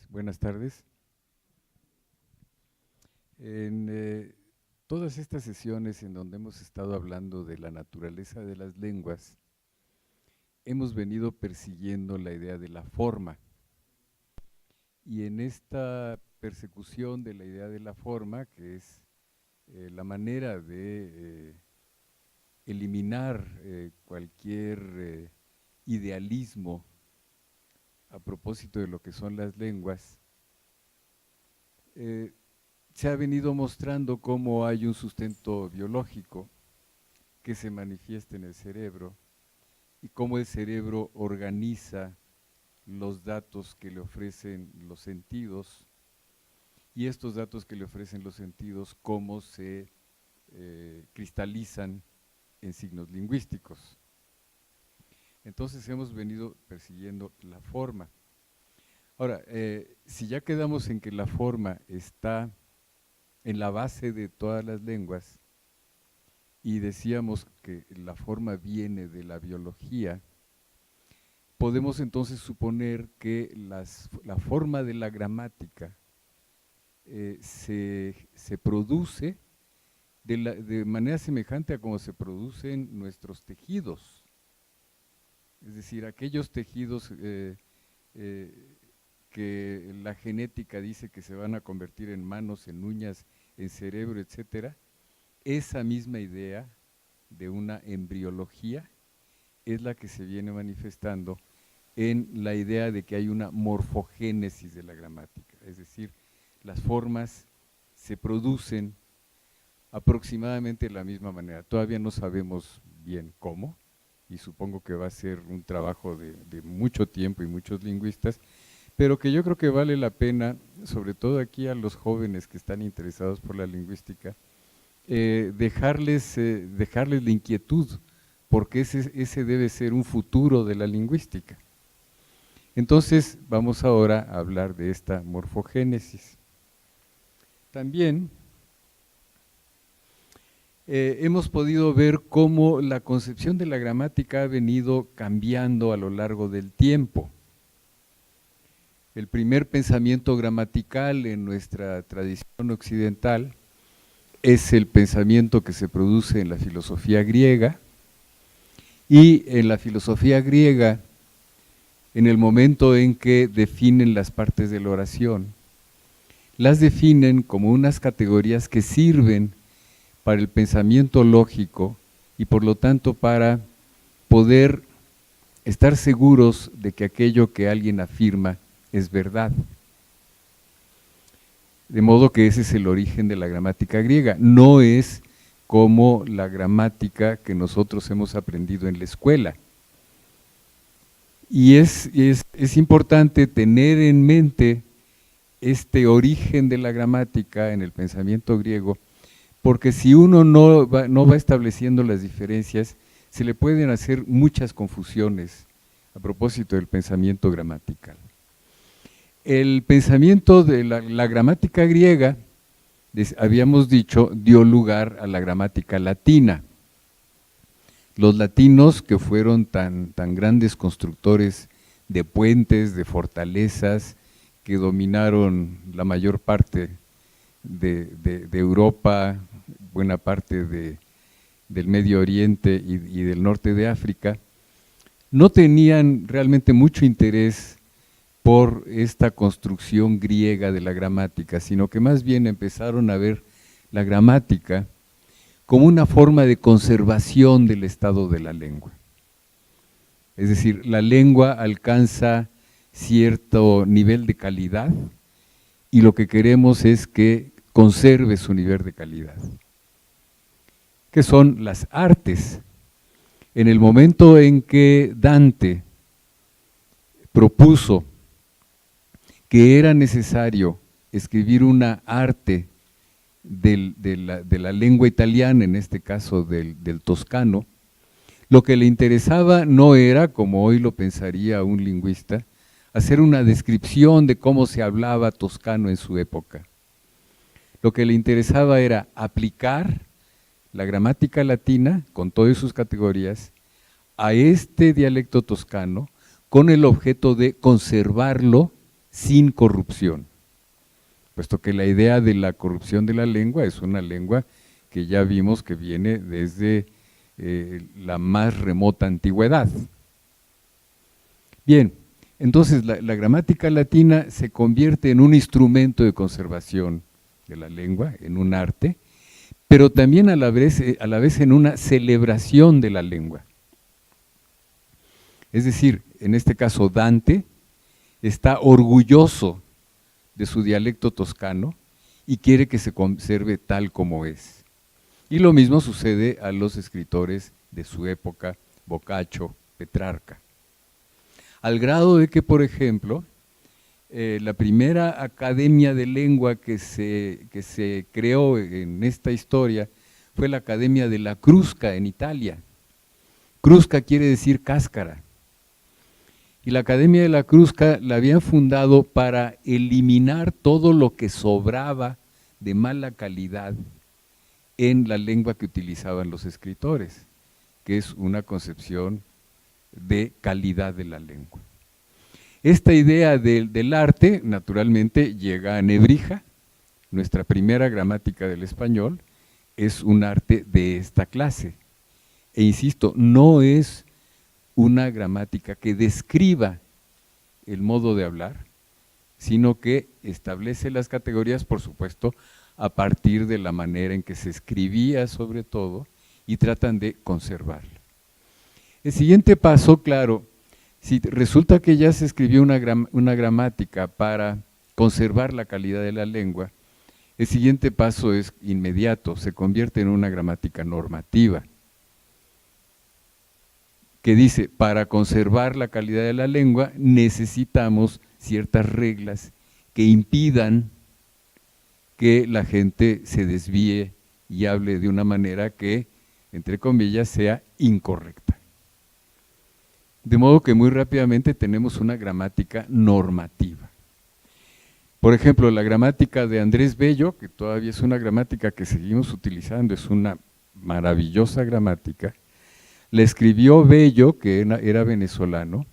Buenas tardes. En todas estas sesiones en donde hemos estado hablando de la naturaleza de las lenguas, hemos venido persiguiendo la idea de la forma. Y en esta persecución de la idea de la forma, que es la manera de eliminar cualquier idealismo a propósito de lo que son las lenguas, se ha venido mostrando cómo hay un sustento biológico que se manifiesta en el cerebro y cómo el cerebro organiza los datos que le ofrecen los sentidos, y estos datos que le ofrecen los sentidos cómo se cristalizan en signos lingüísticos. Entonces hemos venido persiguiendo la forma. Ahora, si ya quedamos en que la forma está en la base de todas las lenguas, y decíamos que la forma viene de la biología, podemos entonces suponer que la forma de la gramática se produce de manera semejante a como se producen nuestros tejidos. Es decir, aquellos tejidos que la genética dice que se van a convertir en manos, en uñas, en cerebro, etcétera, esa misma idea de una embriología es la que se viene manifestando en la idea de que hay una morfogénesis de la gramática, es decir, las formas se producen aproximadamente de la misma manera. Todavía no sabemos bien cómo, y supongo que va a ser un trabajo de mucho tiempo y muchos lingüistas, pero que yo creo que vale la pena, sobre todo aquí a los jóvenes que están interesados por la lingüística, dejarles la inquietud, porque ese debe ser un futuro de la lingüística. Entonces, vamos ahora a hablar de esta morfogénesis. También hemos podido ver cómo la concepción de la gramática ha venido cambiando a lo largo del tiempo. El primer pensamiento gramatical en nuestra tradición occidental es el pensamiento que se produce en la filosofía griega, y en la filosofía griega, en el momento en que definen las partes de la oración, las definen como unas categorías que sirven para el pensamiento lógico y por lo tanto para poder estar seguros de que aquello que alguien afirma es verdad. De modo que ese es el origen de la gramática griega, no es como la gramática que nosotros hemos aprendido en la escuela. Y es importante tener en mente este origen de la gramática en el pensamiento griego, porque si uno no va estableciendo las diferencias, se le pueden hacer muchas confusiones a propósito del pensamiento gramatical. El pensamiento de la gramática griega, habíamos dicho, dio lugar a la gramática latina. Los latinos, que fueron tan grandes constructores de puentes, de fortalezas, que dominaron la mayor parte de Europa, buena parte del Medio Oriente y del norte de África, no tenían realmente mucho interés por esta construcción griega de la gramática, sino que más bien empezaron a ver la gramática como una forma de conservación del estado de la lengua. Es decir, la lengua alcanza cierto nivel de calidad y lo que queremos es que conserve su nivel de calidad, que son las artes. En el momento en que Dante propuso que era necesario escribir una arte de la lengua italiana, en este caso del toscano, lo que le interesaba no era, como hoy lo pensaría un lingüista, hacer una descripción de cómo se hablaba toscano en su época. Lo que le interesaba era aplicar la gramática latina, con todas sus categorías, a este dialecto toscano, con el objeto de conservarlo sin corrupción, puesto que la idea de la corrupción de la lengua es una lengua que ya vimos que viene desde la más remota antigüedad. Bien, entonces la gramática latina se convierte en un instrumento de conservación de la lengua, en un arte, pero también a la vez en una celebración de la lengua. Es decir, en este caso Dante está orgulloso de su dialecto toscano y quiere que se conserve tal como es. Y lo mismo sucede a los escritores de su época, Boccaccio, Petrarca. Al grado de que, por ejemplo, la primera academia de lengua que se creó en esta historia fue la Academia de la Crusca en Italia. Crusca quiere decir cáscara. Y la Academia de la Crusca la habían fundado para eliminar todo lo que sobraba de mala calidad en la lengua que utilizaban los escritores, que es una concepción de calidad de la lengua. Esta idea del arte, naturalmente, llega a Nebrija. Nuestra primera gramática del español es un arte de esta clase. E insisto, no es una gramática que describa el modo de hablar, sino que establece las categorías, por supuesto, a partir de la manera en que se escribía sobre todo, y tratan de conservarla. El siguiente paso, claro, si resulta que ya se escribió una gramática para conservar la calidad de la lengua, el siguiente paso es inmediato, se convierte en una gramática normativa, que dice, para conservar la calidad de la lengua necesitamos ciertas reglas que impidan que la gente se desvíe y hable de una manera que, entre comillas, sea incorrecta. De modo que muy rápidamente tenemos una gramática normativa. Por ejemplo, la gramática de Andrés Bello, que todavía es una gramática que seguimos utilizando, es una maravillosa gramática, la escribió Bello, que era venezolano,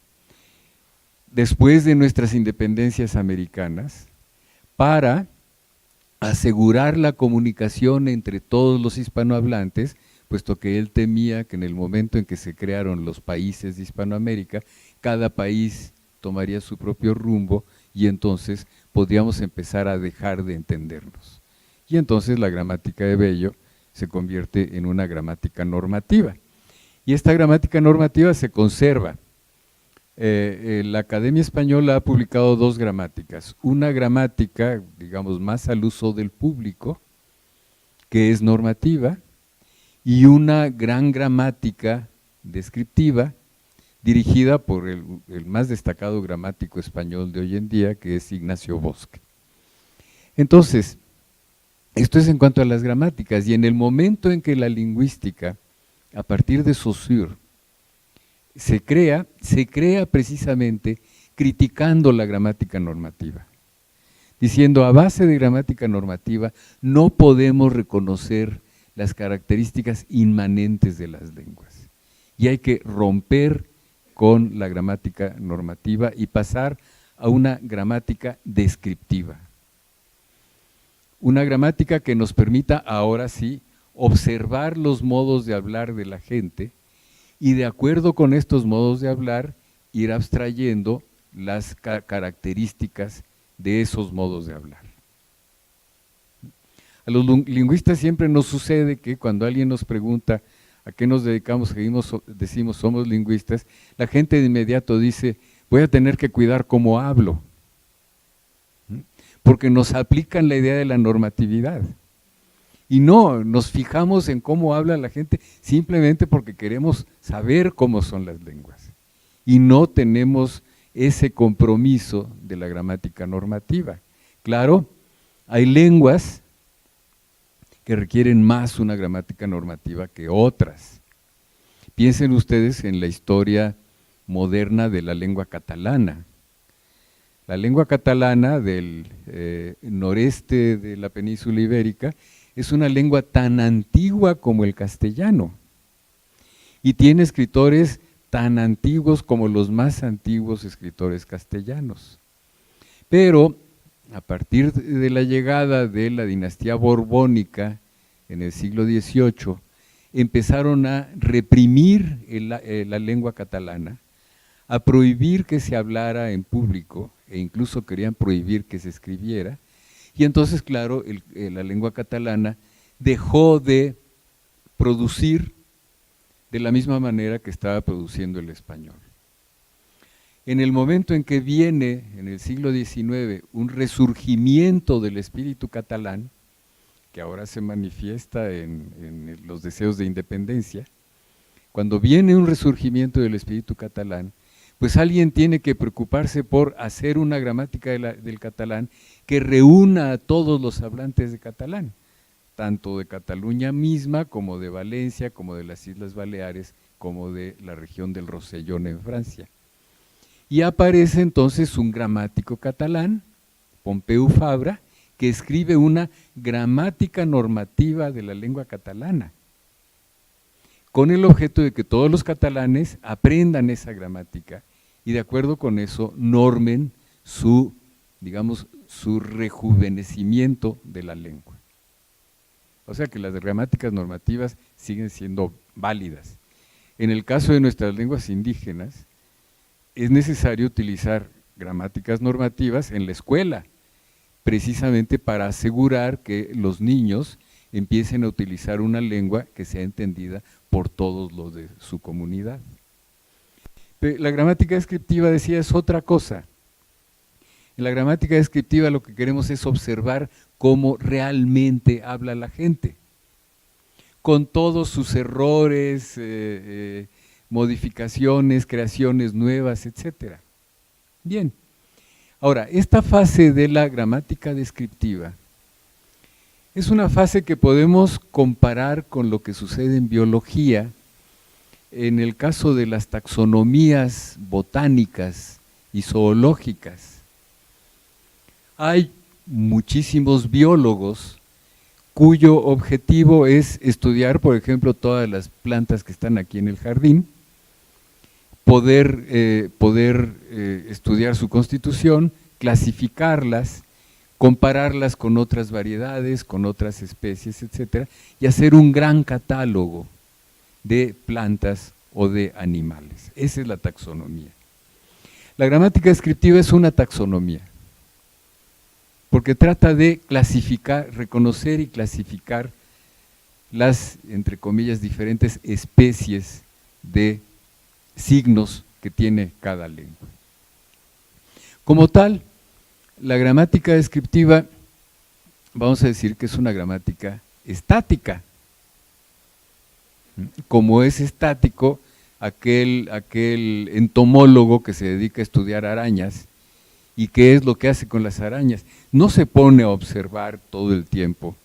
después de nuestras independencias americanas, para asegurar la comunicación entre todos los hispanohablantes, puesto que él temía que en el momento en que se crearon los países de Hispanoamérica, cada país tomaría su propio rumbo y entonces podríamos empezar a dejar de entendernos. Y entonces la gramática de Bello se convierte en una gramática normativa. Y esta gramática normativa se conserva. La Academia Española ha publicado dos gramáticas. Una gramática, digamos, más al uso del público, que es normativa, y una gran gramática descriptiva, dirigida por el más destacado gramático español de hoy en día, que es Ignacio Bosque. Entonces, esto es en cuanto a las gramáticas, y en el momento en que la lingüística, a partir de Saussure, se crea precisamente criticando la gramática normativa, diciendo a base de gramática normativa no podemos reconocer las características inmanentes de las lenguas y hay que romper con la gramática normativa y pasar a una gramática descriptiva. Una gramática que nos permita ahora sí observar los modos de hablar de la gente y de acuerdo con estos modos de hablar ir abstrayendo las características de esos modos de hablar. A los lingüistas siempre nos sucede que cuando alguien nos pregunta a qué nos dedicamos, decimos somos lingüistas, la gente de inmediato dice, voy a tener que cuidar cómo hablo, porque nos aplican la idea de la normatividad. Y no, nos fijamos en cómo habla la gente simplemente porque queremos saber cómo son las lenguas. Y no tenemos ese compromiso de la gramática normativa. Claro, hay lenguas que requieren más una gramática normativa que otras. Piensen ustedes en la historia moderna de la lengua catalana. La lengua catalana del noreste de la península ibérica es una lengua tan antigua como el castellano y tiene escritores tan antiguos como los más antiguos escritores castellanos. Pero a partir de la llegada de la dinastía borbónica en el siglo XVIII, empezaron a reprimir la lengua catalana, a prohibir que se hablara en público, e incluso querían prohibir que se escribiera, y entonces, claro, la lengua catalana dejó de producir de la misma manera que estaba produciendo el español. En el momento en que viene, en el siglo XIX, un resurgimiento del espíritu catalán, que ahora se manifiesta en los deseos de independencia, cuando viene un resurgimiento del espíritu catalán, pues alguien tiene que preocuparse por hacer una gramática del catalán que reúna a todos los hablantes de catalán, tanto de Cataluña misma, como de Valencia, como de las Islas Baleares, como de la región del Rosellón en Francia. Y aparece entonces un gramático catalán, Pompeu Fabra, que escribe una gramática normativa de la lengua catalana, con el objeto de que todos los catalanes aprendan esa gramática y de acuerdo con eso normen su, digamos, su rejuvenecimiento de la lengua. O sea que las gramáticas normativas siguen siendo válidas. En el caso de nuestras lenguas indígenas, es necesario utilizar gramáticas normativas en la escuela, precisamente para asegurar que los niños empiecen a utilizar una lengua que sea entendida por todos los de su comunidad. Pero la gramática descriptiva, decía, es otra cosa. En la gramática descriptiva lo que queremos es observar cómo realmente habla la gente, con todos sus errores, modificaciones, creaciones nuevas, etcétera. Bien, ahora, esta fase de la gramática descriptiva es una fase que podemos comparar con lo que sucede en biología, en el caso de las taxonomías botánicas y zoológicas. Hay muchísimos biólogos cuyo objetivo es estudiar, por ejemplo, todas las plantas que están aquí en el jardín, poder estudiar su constitución, clasificarlas, compararlas con otras variedades, con otras especies, etcétera, y hacer un gran catálogo de plantas o de animales. Esa es la taxonomía. La gramática descriptiva es una taxonomía, porque trata de clasificar, reconocer y clasificar las, entre comillas, diferentes especies de signos que tiene cada lengua. Como tal, la gramática descriptiva, vamos a decir que es una gramática estática. Como es estático aquel entomólogo que se dedica a estudiar arañas, ¿y qué es lo que hace con las arañas? No se pone a observar todo el tiempo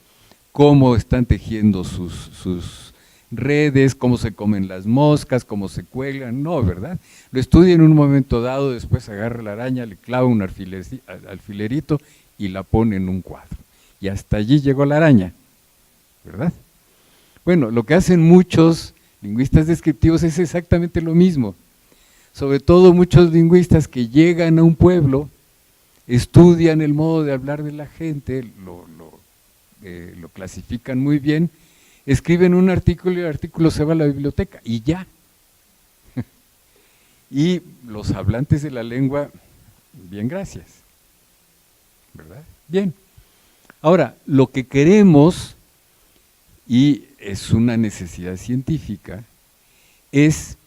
cómo están tejiendo sus redes, cómo se comen las moscas, cómo se cuelgan, no, ¿verdad? Lo estudia en un momento dado, después agarra la araña, le clava un alfilerito y la pone en un cuadro. Y hasta allí llegó la araña, ¿verdad? Bueno, lo que hacen muchos lingüistas descriptivos es exactamente lo mismo. Sobre todo muchos lingüistas que llegan a un pueblo, estudian el modo de hablar de la gente, lo clasifican muy bien, escriben un artículo y el artículo se va a la biblioteca y ya. Y los hablantes de la lengua, bien, gracias, ¿verdad? Bien. Ahora, lo que queremos, y es una necesidad científica, es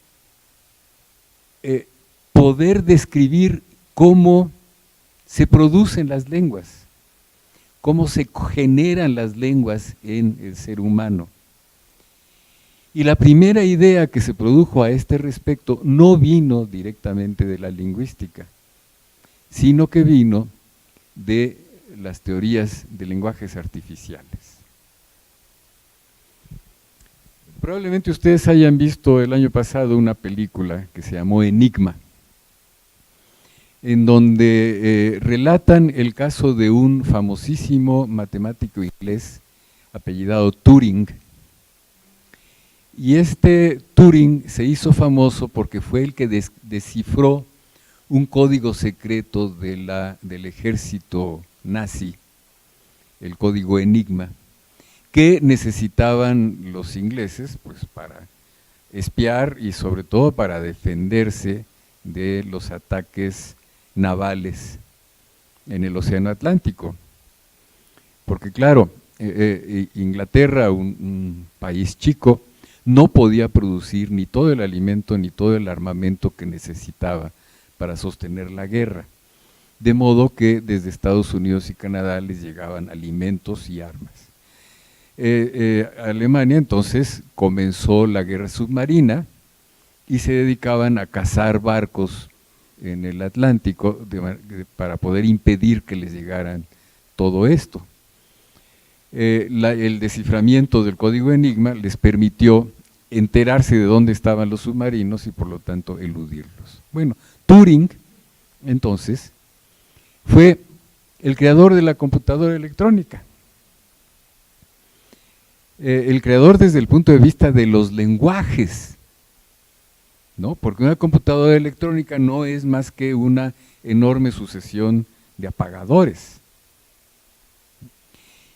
poder describir cómo se producen las lenguas, cómo se generan las lenguas en el ser humano. Y la primera idea que se produjo a este respecto no vino directamente de la lingüística, sino que vino de las teorías de lenguajes artificiales. Probablemente ustedes hayan visto el año pasado una película que se llamó Enigma, en donde relatan el caso de un famosísimo matemático inglés apellidado Turing. Y este Turing se hizo famoso porque fue el que descifró un código secreto del ejército nazi, el código Enigma, que necesitaban los ingleses pues, para espiar y sobre todo para defenderse de los ataques navales en el Océano Atlántico. Porque claro, Inglaterra, un país chico, no podía producir ni todo el alimento ni todo el armamento que necesitaba para sostener la guerra. De modo que desde Estados Unidos y Canadá les llegaban alimentos y armas. Alemania entonces comenzó la guerra submarina y se dedicaban a cazar barcos en el Atlántico para poder impedir que les llegaran todo esto. El desciframiento del código Enigma les permitió enterarse de dónde estaban los submarinos y por lo tanto eludirlos. Bueno, Turing entonces fue el creador de la computadora electrónica. El creador desde el punto de vista de los lenguajes, ¿no? Porque una computadora electrónica no es más que una enorme sucesión de apagadores.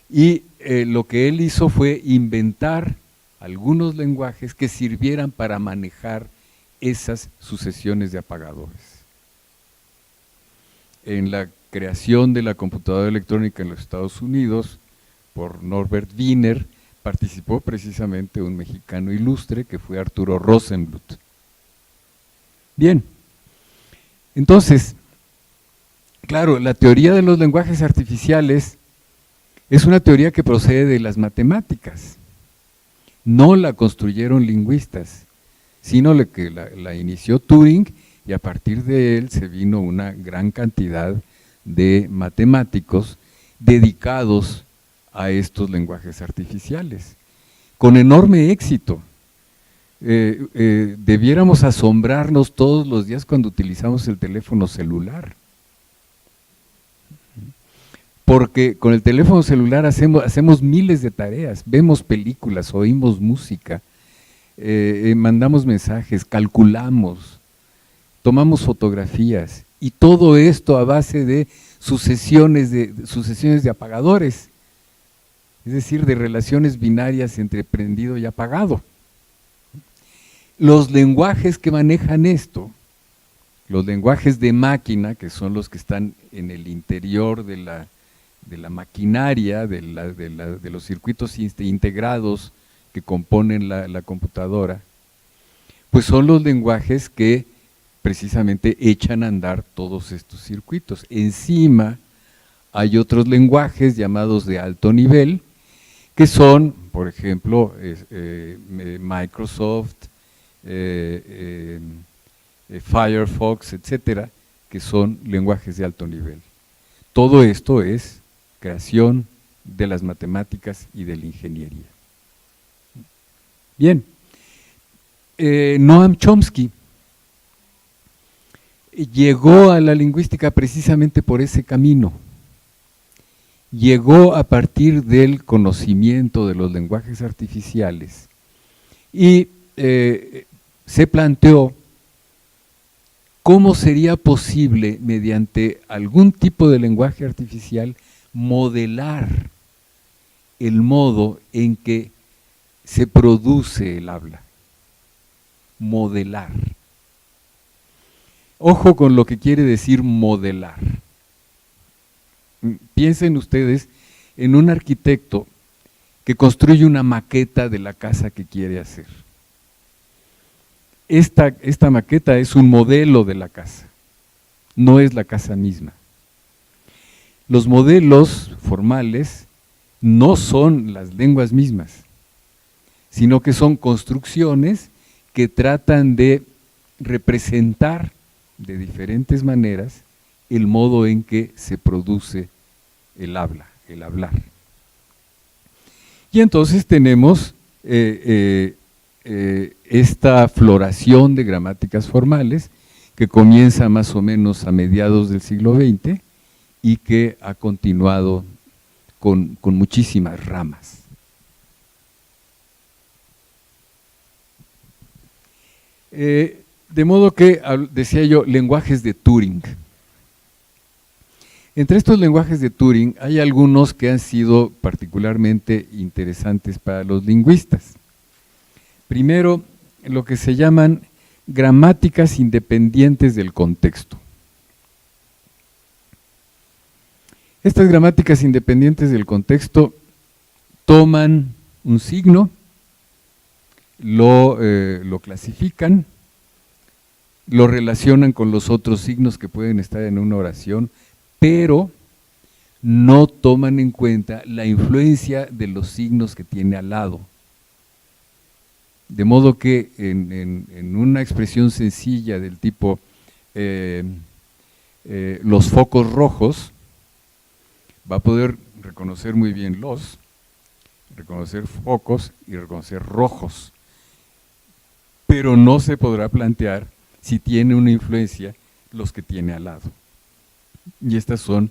Y lo que él hizo fue inventar algunos lenguajes que sirvieran para manejar esas sucesiones de apagadores. En la creación de la computadora electrónica en los Estados Unidos, por Norbert Wiener, participó precisamente un mexicano ilustre que fue Arturo Rosenbluth. Bien, entonces, claro, la teoría de los lenguajes artificiales es una teoría que procede de las matemáticas. No la construyeron lingüistas, sino que la inició Turing y a partir de él se vino una gran cantidad de matemáticos dedicados a estos lenguajes artificiales, con enorme éxito. Debiéramos asombrarnos todos los días cuando utilizamos el teléfono celular, porque con el teléfono celular hacemos miles de tareas, vemos películas, oímos música, mandamos mensajes, calculamos, tomamos fotografías, y todo esto a base de sucesiones de apagadores, es decir, de relaciones binarias entre prendido y apagado. Los lenguajes que manejan esto, los lenguajes de máquina, que son los que están en el interior de la maquinaria, de los circuitos integrados que componen la computadora, pues son los lenguajes que precisamente echan a andar todos estos circuitos. Encima hay otros lenguajes llamados de alto nivel, que son, por ejemplo, Microsoft, Firefox, etcétera, que son lenguajes de alto nivel. Todo esto es creación de las matemáticas y de la ingeniería. Bien, Noam Chomsky llegó a la lingüística precisamente por ese camino. Llegó a partir del conocimiento de los lenguajes artificiales y se planteó cómo sería posible, mediante algún tipo de lenguaje artificial, modelar el modo en que se produce el habla. Modelar. Ojo con lo que quiere decir modelar. Piensen ustedes en un arquitecto que construye una maqueta de la casa que quiere hacer. Esta maqueta es un modelo de la casa, no es la casa misma. Los modelos formales no son las lenguas mismas, sino que son construcciones que tratan de representar de diferentes maneras el modo en que se produce el habla, el hablar. Y entonces tenemos esta floración de gramáticas formales que comienza más o menos a mediados del siglo XX y que ha continuado con muchísimas ramas. De modo que, decía yo, lenguajes de Turing. Entre estos lenguajes de Turing hay algunos que han sido particularmente interesantes para los lingüistas. Primero, lo que se llaman gramáticas independientes del contexto. Estas gramáticas independientes del contexto toman un signo, lo clasifican, lo relacionan con los otros signos que pueden estar en una oración, pero no toman en cuenta la influencia de los signos que tiene al lado. De modo que en una expresión sencilla del tipo los focos rojos, va a poder reconocer muy bien reconocer focos y reconocer rojos, pero no se podrá plantear si tiene una influencia los que tiene al lado. Y estas son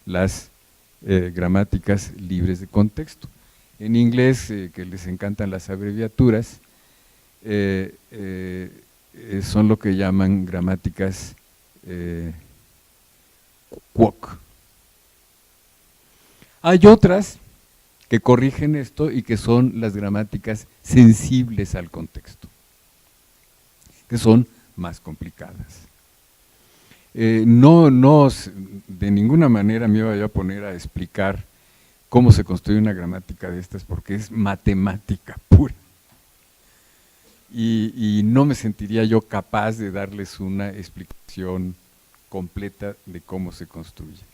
las gramáticas libres de contexto. En inglés, que les encantan las abreviaturas, son lo que llaman gramáticas QOC. Hay otras que corrigen esto y que son las gramáticas sensibles al contexto, que son más complicadas. No, de ninguna manera me iba yo a poner a explicar cómo se construye una gramática de estas, porque es matemática pura. Y no me sentiría yo capaz de darles una explicación completa de cómo se construye.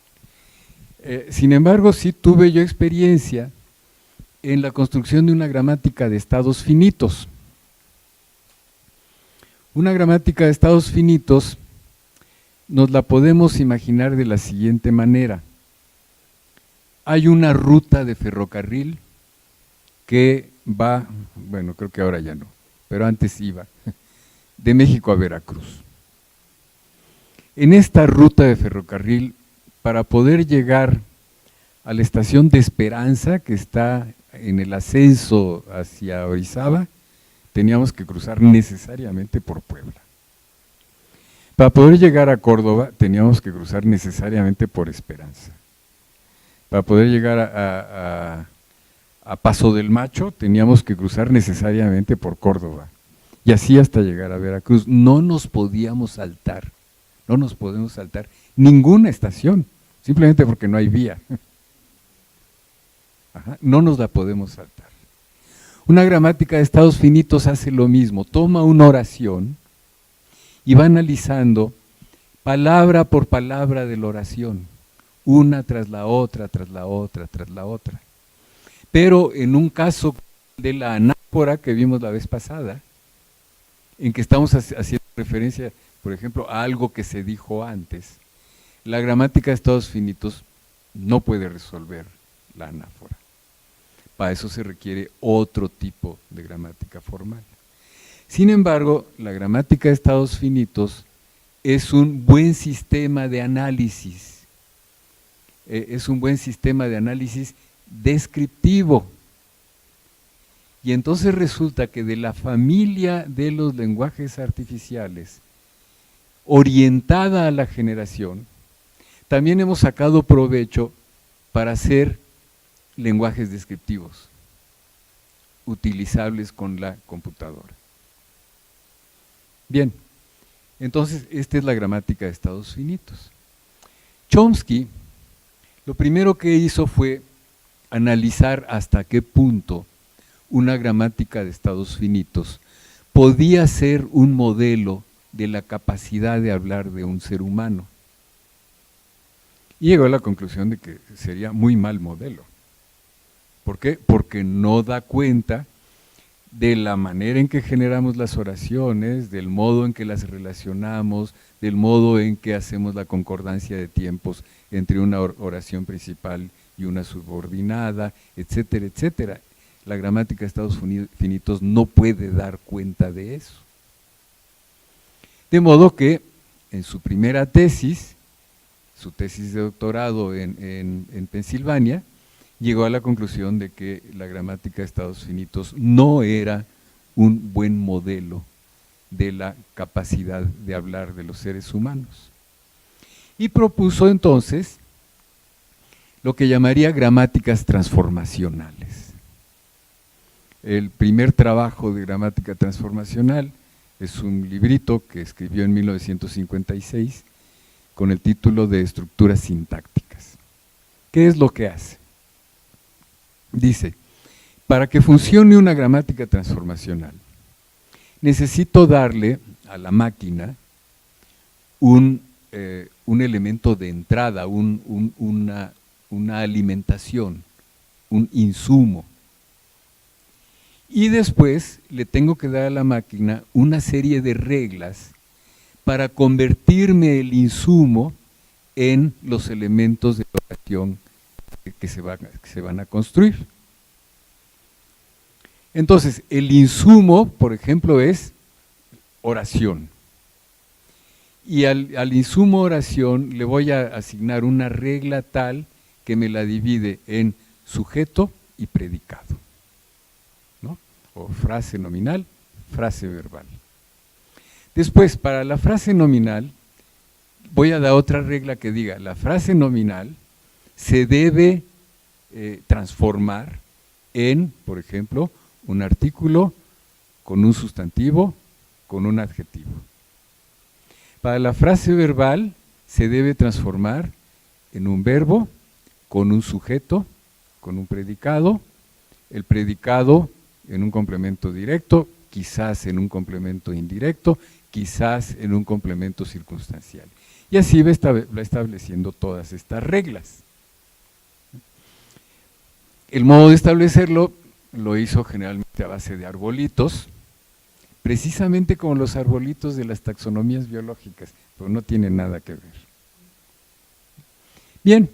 Sin embargo, sí tuve yo experiencia en la construcción de una gramática de estados finitos. Una gramática de estados finitos nos la podemos imaginar de la siguiente manera. Hay una ruta de ferrocarril que va, bueno, creo que ahora ya no, pero antes iba, de México a Veracruz. En esta ruta de ferrocarril, para poder llegar a la estación de Esperanza, que está en el ascenso hacia Orizaba, teníamos que cruzar necesariamente por Puebla. Para poder llegar a Córdoba, teníamos que cruzar necesariamente por Esperanza. Para poder llegar a Paso del Macho, teníamos que cruzar necesariamente por Córdoba. Y así hasta llegar a Veracruz. No nos podíamos saltar ninguna estación, simplemente porque no hay vía. No nos la podemos saltar. Una gramática de estados finitos hace lo mismo, toma una oración y va analizando palabra por palabra de la oración, una tras la otra, tras la otra, tras la otra. Pero en un caso de la anáfora que vimos la vez pasada, en que estamos haciendo referencia, por ejemplo, a algo que se dijo antes, la gramática de estados finitos no puede resolver la anáfora. Para eso se requiere otro tipo de gramática formal. Sin embargo, la gramática de estados finitos es un buen sistema de análisis. Es un buen sistema de análisis descriptivo. Y entonces resulta que de la familia de los lenguajes artificiales, orientada a la generación, también hemos sacado provecho para hacer lenguajes descriptivos, utilizables con la computadora. Bien, entonces esta es la gramática de estados finitos. Chomsky lo primero que hizo fue analizar hasta qué punto una gramática de estados finitos podía ser un modelo de la capacidad de hablar de un ser humano. Y llegó a la conclusión de que sería muy mal modelo. ¿Por qué? Porque no da cuenta de la manera en que generamos las oraciones, del modo en que las relacionamos, del modo en que hacemos la concordancia de tiempos entre una oración principal y una subordinada, etcétera, etcétera. La gramática de estados finitos no puede dar cuenta de eso. De modo que en su primera tesis, su tesis de doctorado en Pensilvania, llegó a la conclusión de que la gramática de estados finitos no era un buen modelo de la capacidad de hablar de los seres humanos. Y propuso entonces lo que llamaría gramáticas transformacionales. El primer trabajo de gramática transformacional es un librito que escribió en 1956 con el título de Estructuras sintácticas. ¿Qué es lo que hace? Dice, para que funcione una gramática transformacional, necesito darle a la máquina un elemento de entrada, una alimentación, un insumo. Y después le tengo que dar a la máquina una serie de reglas para convertirme el insumo en los elementos de oración que se van a construir. Entonces, el insumo, por ejemplo, es oración. Y al insumo oración le voy a asignar una regla tal que me la divide en sujeto y predicado, ¿no? O frase nominal, frase verbal. Después, para la frase nominal, voy a dar otra regla que diga, la frase nominal se debe transformar en, por ejemplo, un artículo con un sustantivo, con un adjetivo. Para la frase verbal se debe transformar en un verbo, con un sujeto, con un predicado, el predicado en un complemento directo, quizás en un complemento indirecto, quizás en un complemento circunstancial. Y así va estableciendo todas estas reglas. El modo de establecerlo lo hizo generalmente a base de arbolitos, precisamente como los arbolitos de las taxonomías biológicas, pero no tiene nada que ver. Bien,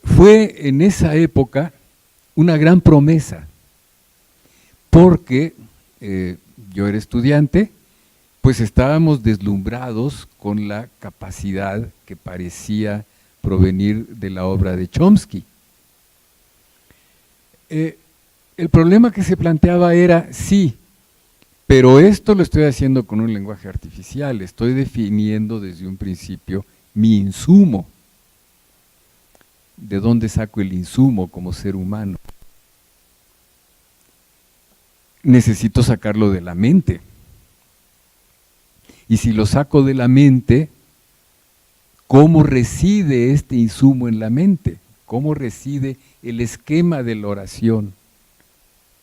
fue en esa época una gran promesa, porque yo era estudiante, pues estábamos deslumbrados con la capacidad que parecía provenir de la obra de Chomsky. El problema que se planteaba era, sí, pero esto lo estoy haciendo con un lenguaje artificial, estoy definiendo desde un principio mi insumo. ¿De dónde saco el insumo como ser humano? Necesito sacarlo de la mente. Y si lo saco de la mente, ¿cómo reside este insumo en la mente? ¿Cómo reside el esquema de la oración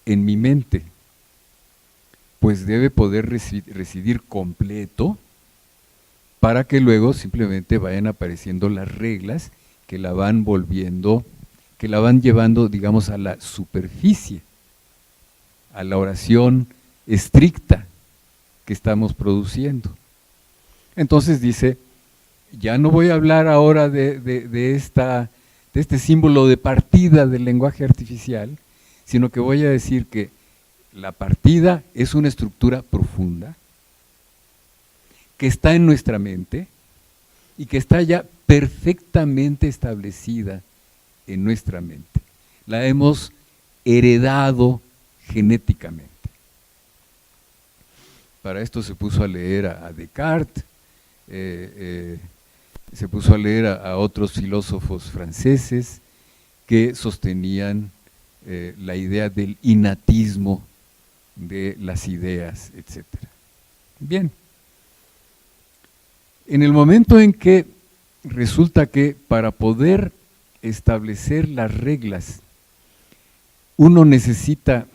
en mi mente? Pues debe poder residir completo para que luego simplemente vayan apareciendo las reglas que la van volviendo, que la van llevando, digamos, a la superficie, a la oración estricta que estamos produciendo. Entonces dice, ya no voy a hablar ahora de este símbolo de partida del lenguaje artificial, sino que voy a decir que la partida es una estructura profunda que está en nuestra mente y que está ya perfectamente establecida en nuestra mente. La hemos heredado genéticamente. Para esto se puso a leer a Descartes, se puso a leer a otros filósofos franceses que sostenían la idea del innatismo de las ideas, etc. Bien, en el momento en que resulta que para poder establecer las reglas, uno necesita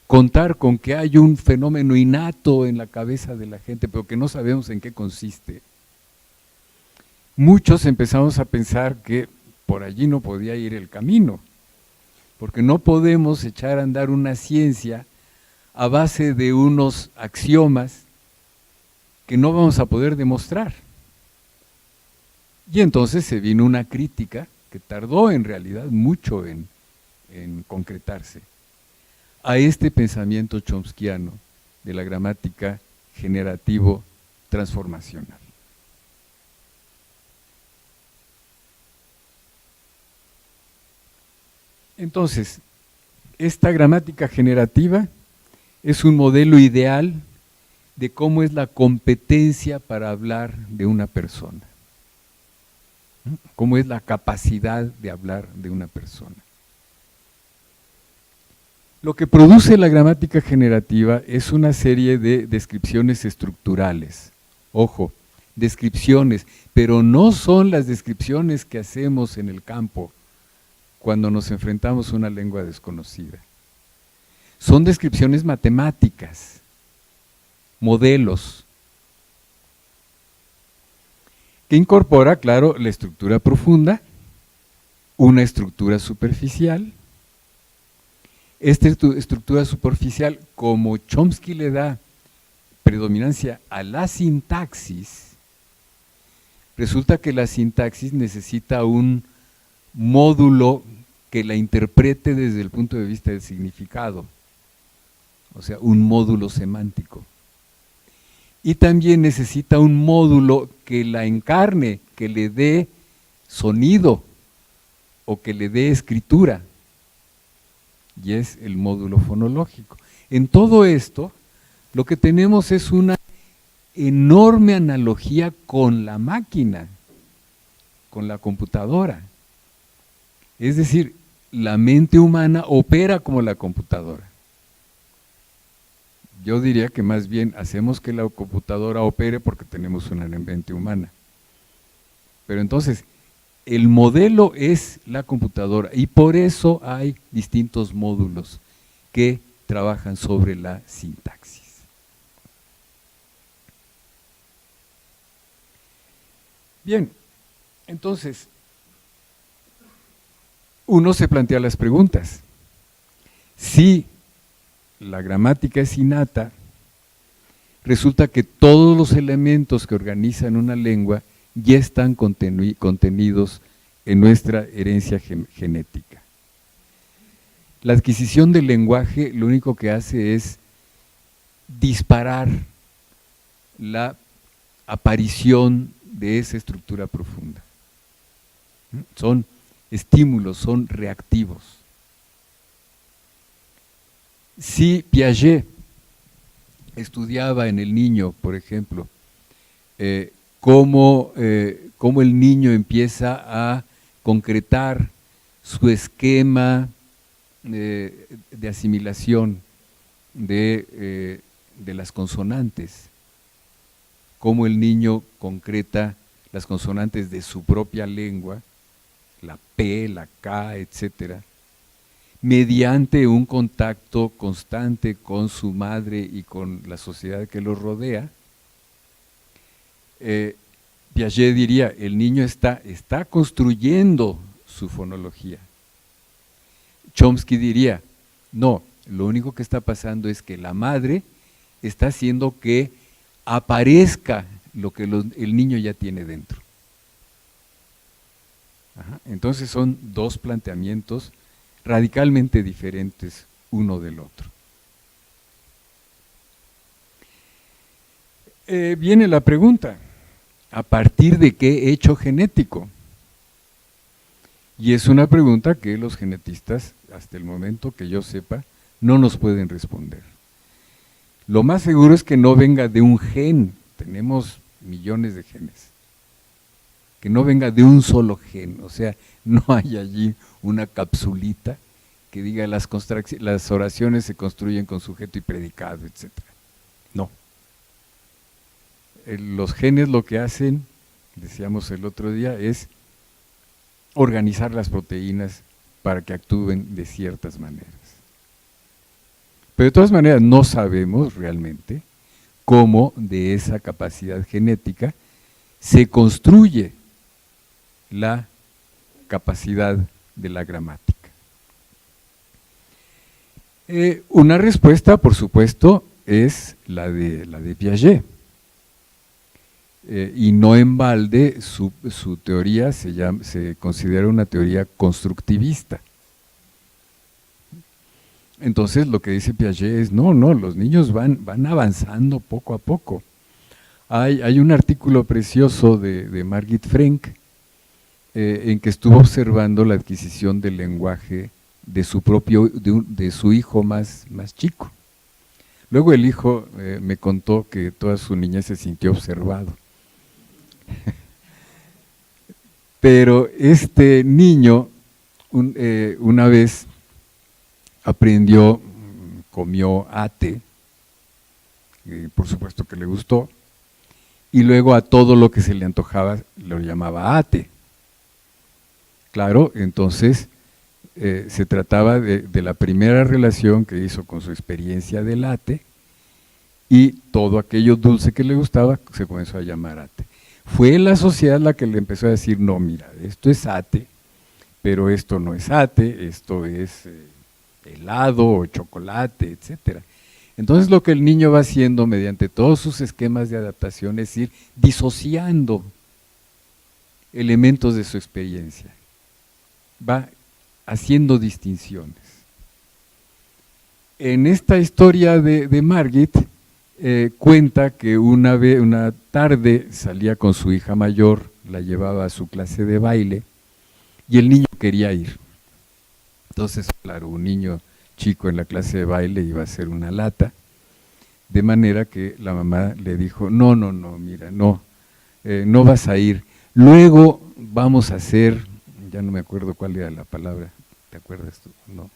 contar con que hay un fenómeno innato en la cabeza de la gente, pero que no sabemos en qué consiste. Muchos empezamos a pensar que por allí no podía ir el camino, porque no podemos echar a andar una ciencia a base de unos axiomas que no vamos a poder demostrar. Y entonces se vino una crítica que tardó en realidad mucho en concretarse a este pensamiento chomskiano de la gramática generativo transformacional. Entonces, esta gramática generativa es un modelo ideal de cómo es la competencia para hablar de una persona, cómo es la capacidad de hablar de una persona. Lo que produce la gramática generativa es una serie de descripciones estructurales. Ojo, descripciones, pero no son las descripciones que hacemos en el campo cuando nos enfrentamos a una lengua desconocida. Son descripciones matemáticas, modelos, que incorpora, claro, la estructura profunda, una estructura superficial. Esta estructura superficial, como Chomsky le da predominancia a la sintaxis, resulta que la sintaxis necesita un módulo que la interprete desde el punto de vista del significado, o sea, un módulo semántico. Y también necesita un módulo que la encarne, que le dé sonido o que le dé escritura, y es el módulo fonológico. En todo esto, lo que tenemos es una enorme analogía con la máquina, con la computadora. Es decir, la mente humana opera como la computadora. Yo diría que más bien hacemos que la computadora opere porque tenemos una mente humana. Pero entonces, el modelo es la computadora y por eso hay distintos módulos que trabajan sobre la sintaxis. Bien, entonces, uno se plantea las preguntas. Si la gramática es innata, resulta que todos los elementos que organizan una lengua ya están contenidos en nuestra herencia genética. La adquisición del lenguaje lo único que hace es disparar la aparición de esa estructura profunda. Son estímulos, son reactivos. Si Piaget estudiaba en el niño, por ejemplo, cómo el niño empieza a concretar su esquema de asimilación de las consonantes, cómo el niño concreta las consonantes de su propia lengua, la P, la K, etcétera, mediante un contacto constante con su madre y con la sociedad que los rodea. Piaget diría, el niño está construyendo su fonología. Chomsky diría, no, lo único que está pasando es que la madre está haciendo que aparezca lo que el niño ya tiene dentro. Ajá. Entonces son dos planteamientos radicalmente diferentes uno del otro. Viene la pregunta, ¿a partir de qué hecho genético? Y es una pregunta que los genetistas, hasta el momento que yo sepa, no nos pueden responder. Lo más seguro es que no venga de un gen, tenemos millones de genes, que no venga de un solo gen, o sea, no hay allí una capsulita que diga las oraciones se construyen con sujeto y predicado, etc. No. Los genes lo que hacen, decíamos el otro día, es organizar las proteínas para que actúen de ciertas maneras. Pero de todas maneras no sabemos realmente cómo de esa capacidad genética se construye la capacidad de la gramática. Una respuesta, por supuesto, es la de Piaget. Y no en balde su teoría se considera una teoría constructivista. Entonces lo que dice Piaget es, no, los niños van avanzando poco a poco. Hay un artículo precioso de Margit Frank en que estuvo observando la adquisición del lenguaje de su hijo más chico. Luego el hijo me contó que toda su niñez se sintió observado. Pero este niño una vez aprendió, comió ate, por supuesto que le gustó, y luego a todo lo que se le antojaba lo llamaba ate. Claro, entonces se trataba de la primera relación que hizo con su experiencia del ate, y todo aquello dulce que le gustaba se comenzó a llamar ate. Fue la sociedad la que le empezó a decir, no, mira, esto es ate, pero esto no es ate, esto es helado o chocolate, etcétera. Entonces lo que el niño va haciendo mediante todos sus esquemas de adaptación es ir disociando elementos de su experiencia. Va haciendo distinciones. En esta historia de Margit, cuenta que una tarde salía con su hija mayor, la llevaba a su clase de baile, y el niño quería ir. Entonces, claro, un niño chico en la clase de baile iba a hacer una lata, de manera que la mamá le dijo, no, mira, no vas a ir. Luego vamos a hacer, ya no me acuerdo cuál era la palabra, ¿te acuerdas tú? No.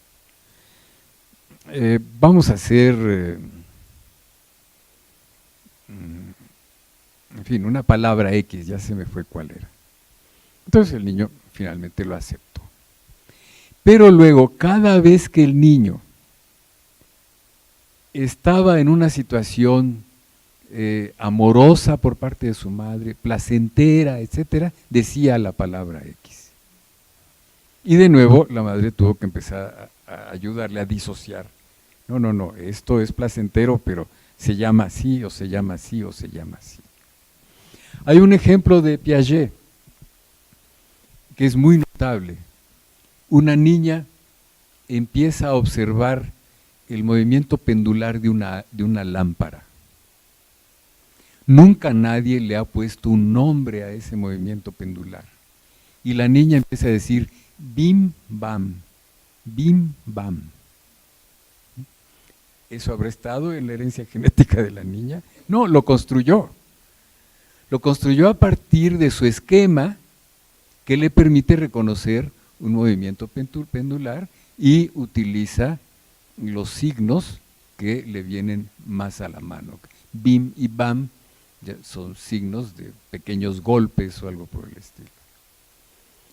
Vamos a hacer, en fin, una palabra X, ya se me fue cuál era. Entonces el niño finalmente lo aceptó. Pero luego, cada vez que el niño estaba en una situación amorosa por parte de su madre, placentera, etcétera, decía la palabra X. Y de nuevo la madre tuvo que empezar a ayudarle a disociar. No, esto es placentero, pero se llama así, o se llama así, o se llama así. Hay un ejemplo de Piaget que es muy notable. Una niña empieza a observar el movimiento pendular de una lámpara. Nunca nadie le ha puesto un nombre a ese movimiento pendular. Y la niña empieza a decir, bim, bam, bim, bam. ¿Eso habrá estado en la herencia genética de la niña? No, lo construyó. Lo construyó a partir de su esquema que le permite reconocer un movimiento pendular y utiliza los signos que le vienen más a la mano. Bim y bam son signos de pequeños golpes o algo por el estilo.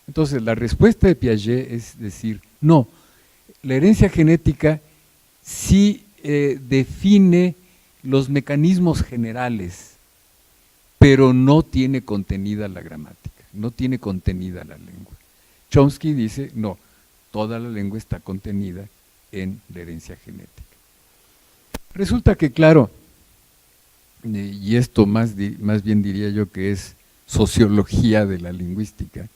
Entonces, la respuesta de Piaget es decir, no, la herencia genética sí define los mecanismos generales, pero no tiene contenida la gramática, no tiene contenida la lengua. Chomsky dice, no, toda la lengua está contenida en la herencia genética. Resulta que, claro, y esto más bien diría yo que es sociología de la lingüística,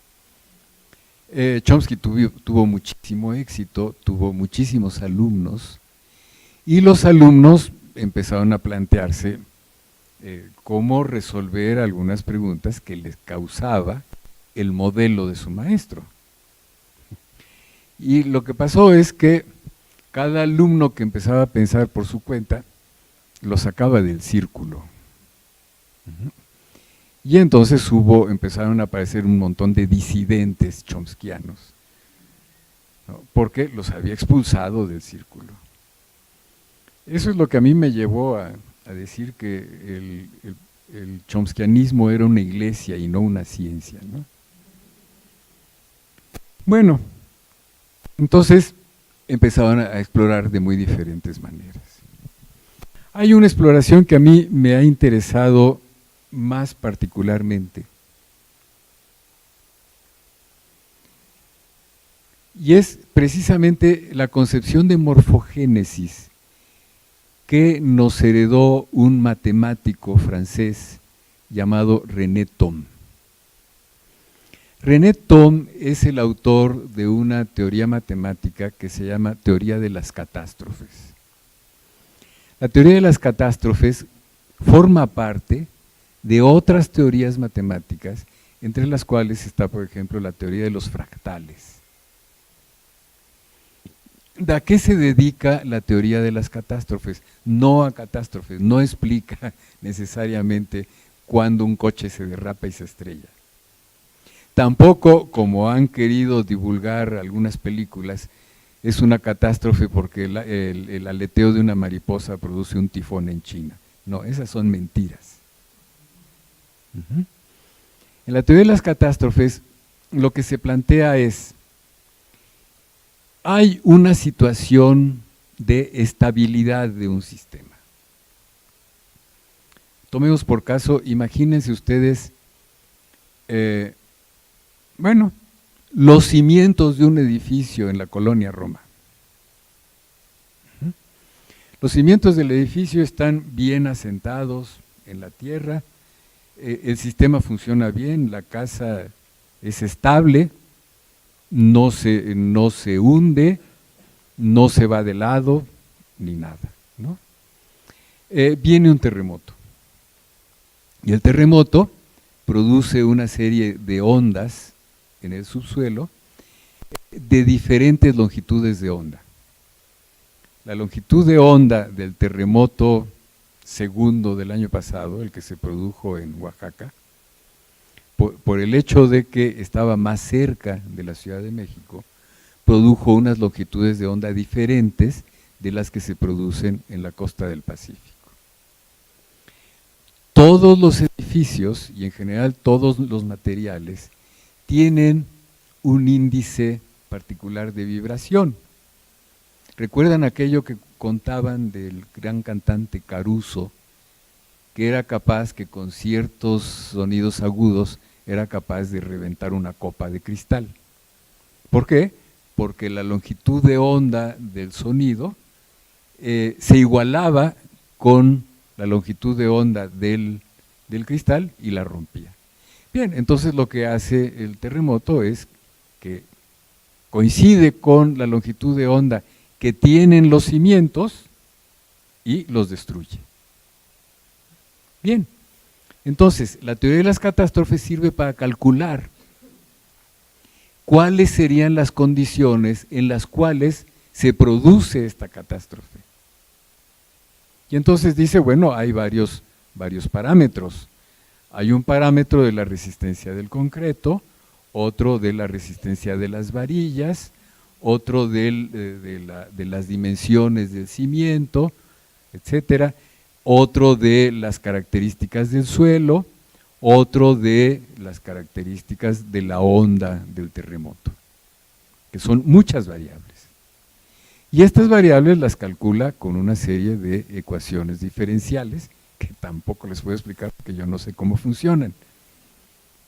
Chomsky tuvo muchísimo éxito, tuvo muchísimos alumnos, y los alumnos empezaron a plantearse cómo resolver algunas preguntas que les causaba el modelo de su maestro. Y lo que pasó es que cada alumno que empezaba a pensar por su cuenta, lo sacaba del círculo. Y entonces empezaron a aparecer un montón de disidentes chomskianos, ¿no? Porque los había expulsado del círculo. Eso es lo que a mí me llevó a decir que el chomskianismo era una iglesia y no una ciencia, ¿no? Bueno, entonces empezaban a explorar de muy diferentes maneras. Hay una exploración que a mí me ha interesado más particularmente, y es precisamente la concepción de morfogénesis que nos heredó un matemático francés llamado René Thom. René Thom es el autor de una teoría matemática que se llama teoría de las catástrofes. La teoría de las catástrofes forma parte de otras teorías matemáticas, entre las cuales está, por ejemplo, la teoría de los fractales. ¿a qué se dedica la teoría de las catástrofes? No a catástrofes, no explica necesariamente cuando un coche se derrapa y se estrella. Tampoco, como han querido divulgar algunas películas, es una catástrofe porque el aleteo de una mariposa produce un tifón en China. No, esas son mentiras. En la teoría de las catástrofes, lo que se plantea es, hay una situación de estabilidad de un sistema. Tomemos por caso, imagínense ustedes, los cimientos de un edificio en la colonia Roma. Los cimientos del edificio están bien asentados en la tierra, el sistema funciona bien, la casa es estable, no se hunde, no se va de lado, ni nada, ¿no? Viene un terremoto, y el terremoto produce una serie de ondas en el subsuelo de diferentes longitudes de onda. La longitud de onda del terremoto segundo del año pasado, el que se produjo en Oaxaca, por el hecho de que estaba más cerca de la Ciudad de México, produjo unas longitudes de onda diferentes de las que se producen en la costa del Pacífico. Todos los edificios, y en general todos los materiales, tienen un índice particular de vibración. ¿Recuerdan aquello que contaban del gran cantante Caruso, que era capaz, que con ciertos sonidos agudos, era capaz de reventar una copa de cristal? ¿Por qué? Porque la longitud de onda del sonido se igualaba con la longitud de onda del cristal y la rompía. Bien, entonces lo que hace el terremoto es que coincide con la longitud de onda que tienen los cimientos y los destruye. Bien, entonces la teoría de las catástrofes sirve para calcular cuáles serían las condiciones en las cuales se produce esta catástrofe. Y entonces dice, bueno, hay varios parámetros. Hay un parámetro de la resistencia del concreto, otro de la resistencia de las varillas, otro de las dimensiones del cimiento, etcétera, otro de las características del suelo, otro de las características de la onda del terremoto, que son muchas variables. Y estas variables las calcula con una serie de ecuaciones diferenciales, que tampoco les puedo explicar porque yo no sé cómo funcionan,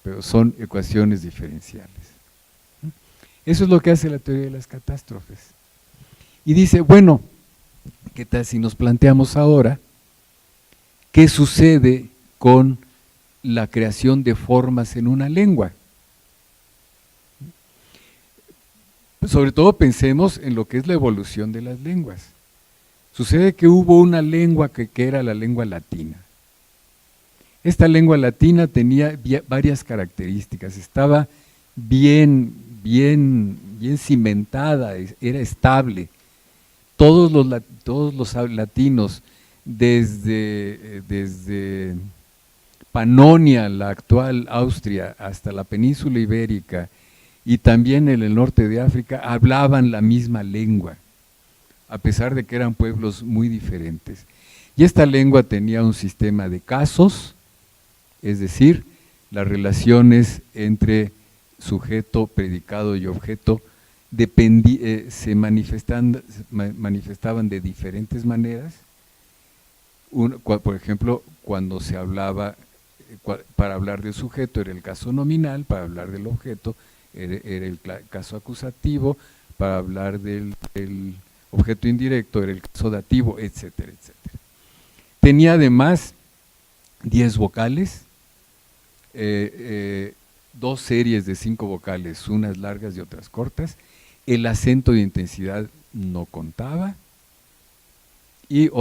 pero son ecuaciones diferenciales. Eso es lo que hace la teoría de las catástrofes. Y dice, bueno, ¿qué tal si nos planteamos ahora qué sucede con la creación de formas en una lengua? Sobre todo pensemos en lo que es la evolución de las lenguas. Sucede que hubo una lengua que era la lengua latina. Esta lengua latina tenía varias características, estaba bien cimentada, era estable. Todos los latinos, desde Panonia, la actual Austria, hasta la península ibérica y también en el norte de África, hablaban la misma lengua, a pesar de que eran pueblos muy diferentes. Y esta lengua tenía un sistema de casos, es decir, las relaciones entre sujeto, predicado y objeto se manifestaban de diferentes maneras. Por ejemplo, cuando se hablaba, para hablar del sujeto era el caso nominal, para hablar del objeto era el caso acusativo, para hablar del objeto indirecto era el caso dativo, etcétera, etcétera. Tenía además 10 vocales, 2 series de 5 vocales, unas largas y otras cortas. El acento de intensidad no contaba, y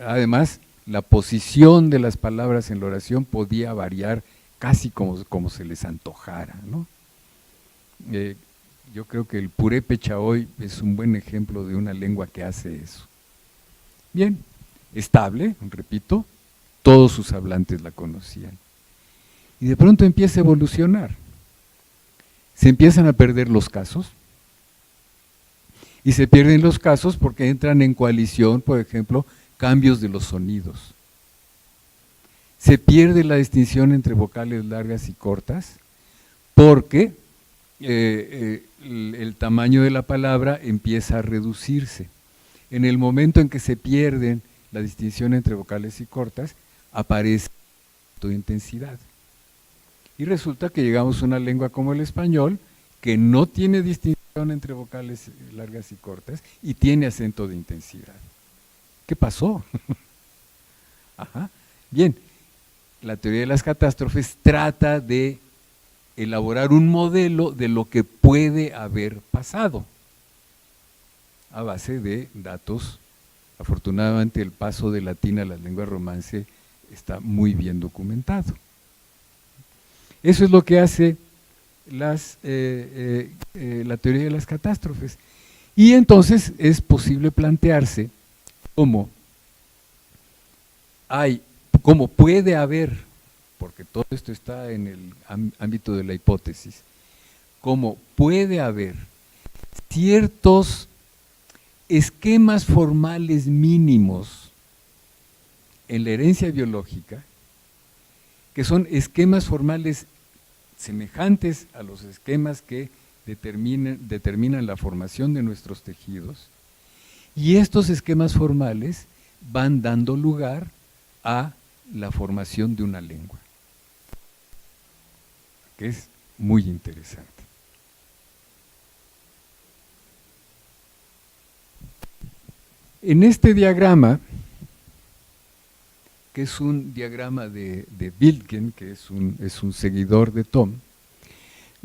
además la posición de las palabras en la oración podía variar casi como se les antojara, ¿no? Yo creo que el purépecha hoy es un buen ejemplo de una lengua que hace eso. Bien, estable, repito, todos sus hablantes la conocían. Y de pronto empieza a evolucionar. Se empiezan a perder los casos. Y se pierden los casos porque entran en coalición, por ejemplo, cambios de los sonidos. Se pierde la distinción entre vocales largas y cortas porque el tamaño de la palabra empieza a reducirse. En el momento en que se pierden la distinción entre vocales y cortas, aparece la intensidad. Y resulta que llegamos a una lengua como el español, que no tiene distinción entre vocales largas y cortas, y tiene acento de intensidad. ¿Qué pasó? Ajá. Bien, la teoría de las catástrofes trata de elaborar un modelo de lo que puede haber pasado, a base de datos. Afortunadamente el paso de latín a las lenguas romance está muy bien documentado. Eso es lo que hace la teoría de las catástrofes. Y entonces es posible plantearse cómo puede haber, porque todo esto está en el ámbito de la hipótesis, cómo puede haber ciertos esquemas formales mínimos en la herencia biológica, que son esquemas formales semejantes a los esquemas que determinan la formación de nuestros tejidos, y estos esquemas formales van dando lugar a la formación de una lengua, que es muy interesante. En este diagrama, que es un diagrama de Wilken, que es un seguidor de Thom,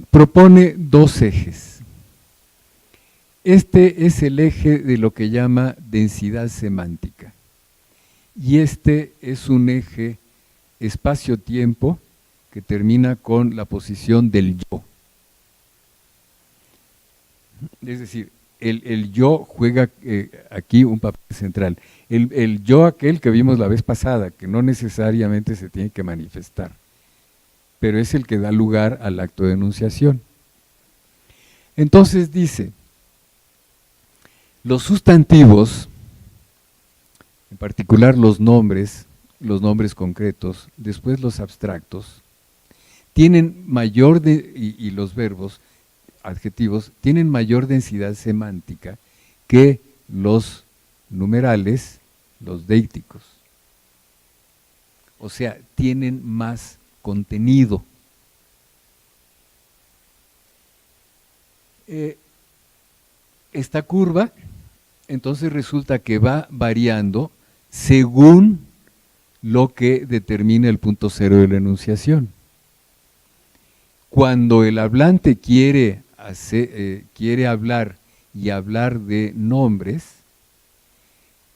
propone dos ejes. Este es el eje de lo que llama densidad semántica, y este es un eje espacio-tiempo que termina con la posición del yo. Es decir, el yo juega aquí un papel central. El yo aquel que vimos la vez pasada, que no necesariamente se tiene que manifestar, pero es el que da lugar al acto de enunciación. Entonces dice, los sustantivos, en particular los nombres concretos, después los abstractos, tienen mayor, y los verbos, adjetivos, tienen mayor densidad semántica que los numerales, los deíticos. O sea, tienen más contenido. Esta curva, entonces resulta que va variando según lo que determina el punto cero de la enunciación. Cuando el hablante quiere hablar y hablar de nombres,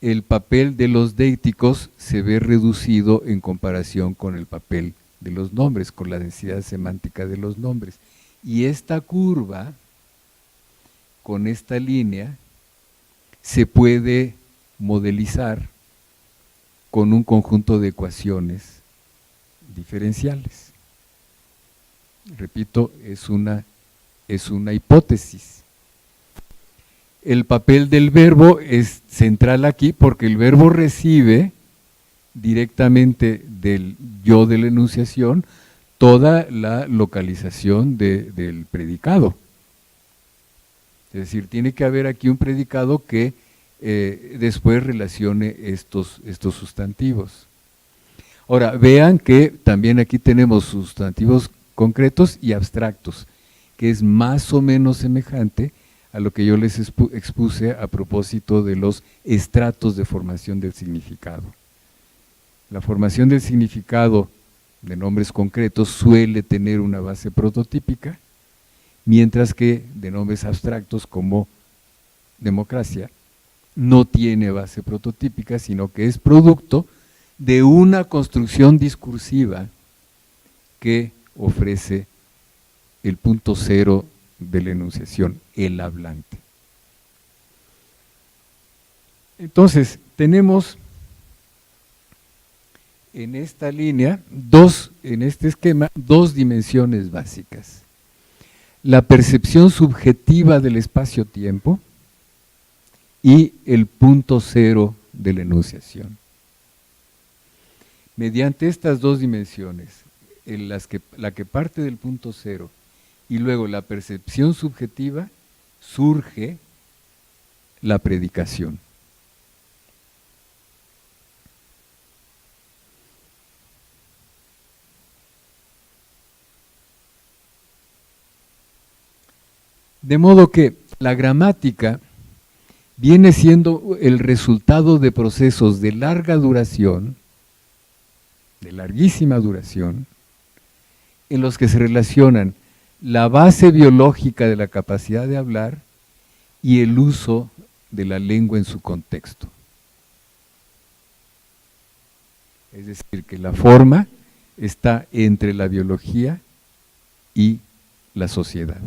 el papel de los deíticos se ve reducido en comparación con el papel de los nombres, con la densidad semántica de los nombres. Y esta curva, con esta línea, se puede modelizar con un conjunto de ecuaciones diferenciales. Repito, es una hipótesis. El papel del verbo es central aquí porque el verbo recibe directamente del yo de la enunciación toda la localización del predicado. Es decir, tiene que haber aquí un predicado que después relacione estos sustantivos. Ahora, vean que también aquí tenemos sustantivos concretos y abstractos, que es más o menos semejante a lo que yo les expuse a propósito de los estratos de formación del significado. La formación del significado de nombres concretos suele tener una base prototípica, mientras que de nombres abstractos como democracia no tiene base prototípica, sino que es producto de una construcción discursiva que ofrece el punto cero de la enunciación, el hablante. Entonces, tenemos en esta línea, en este esquema, dos dimensiones básicas. La percepción subjetiva del espacio-tiempo y el punto cero de la enunciación. Mediante estas dos dimensiones, la que parte del punto cero y luego la percepción subjetiva, surge la predicación. De modo que la gramática viene siendo el resultado de procesos de larga duración, de larguísima duración, en los que se relacionan la base biológica de la capacidad de hablar y el uso de la lengua en su contexto. Es decir, que la forma está entre la biología y la sociedad.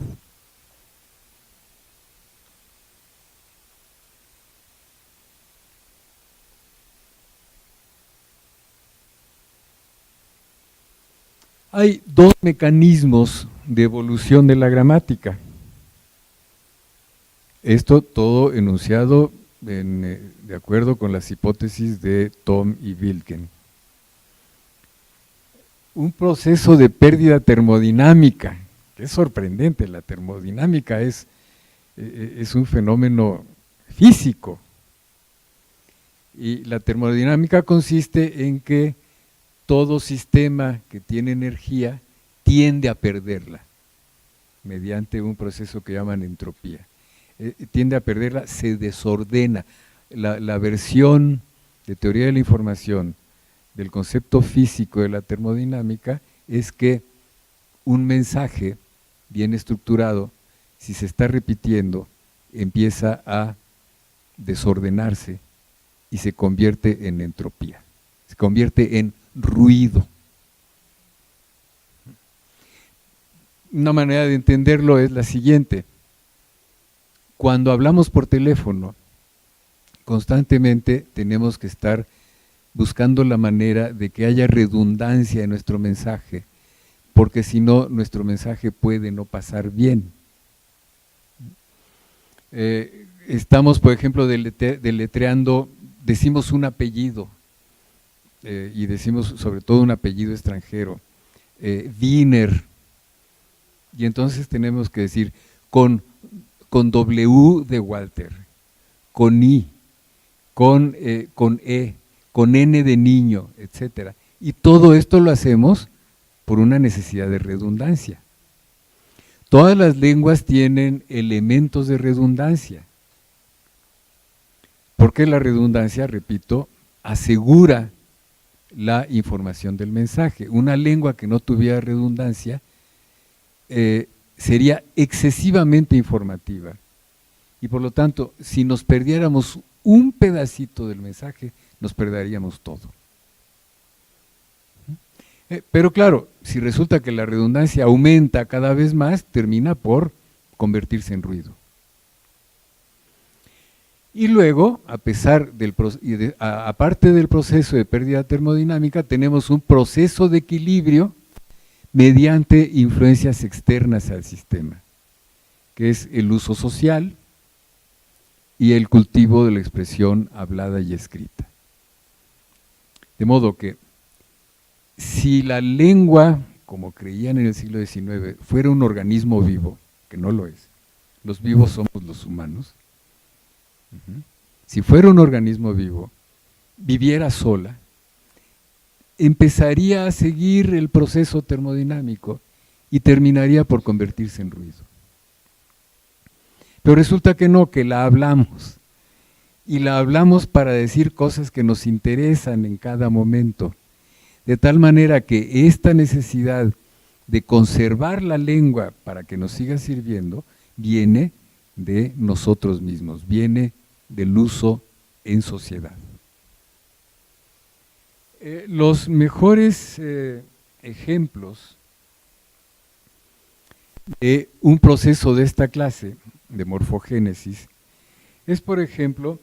Hay dos mecanismos de evolución de la gramática. Esto todo enunciado de acuerdo con las hipótesis de Thom y Wilken. Un proceso de pérdida termodinámica, que es sorprendente. La termodinámica es un fenómeno físico. Y la termodinámica consiste en que todo sistema que tiene energía tiende a perderla mediante un proceso que llaman entropía. Tiende a perderla, se desordena. La versión de teoría de la información del concepto físico de la termodinámica es que un mensaje bien estructurado, si se está repitiendo, empieza a desordenarse y se convierte en entropía, se convierte en ruido. Una manera de entenderlo es la siguiente: cuando hablamos por teléfono, constantemente tenemos que estar buscando la manera de que haya redundancia en nuestro mensaje, porque si no, nuestro mensaje puede no pasar bien. Estamos, por ejemplo, deletreando, decimos un apellido, y decimos sobre todo un apellido extranjero, Wiener, y entonces tenemos que decir con W de Walter, con I, con E, con N de niño, etc. Y todo esto lo hacemos por una necesidad de redundancia. Todas las lenguas tienen elementos de redundancia, porque la redundancia, repito, asegura la información del mensaje. Una lengua que no tuviera redundancia sería excesivamente informativa, y por lo tanto, si nos perdiéramos un pedacito del mensaje, nos perderíamos todo. Pero claro, si resulta que la redundancia aumenta cada vez más, termina por convertirse en ruido. Y luego, aparte del proceso de pérdida termodinámica, tenemos un proceso de equilibrio mediante influencias externas al sistema, que es el uso social y el cultivo de la expresión hablada y escrita. De modo que, si la lengua, como creían en el siglo XIX, fuera un organismo vivo, que no lo es, los vivos somos los humanos, si fuera un organismo vivo, viviera sola, empezaría a seguir el proceso termodinámico y terminaría por convertirse en ruido. Pero resulta que no, que la hablamos, y la hablamos para decir cosas que nos interesan en cada momento, de tal manera que esta necesidad de conservar la lengua para que nos siga sirviendo viene de nosotros mismos, viene del uso en sociedad. Los mejores ejemplos un proceso de esta clase, de morfogénesis, es, por ejemplo,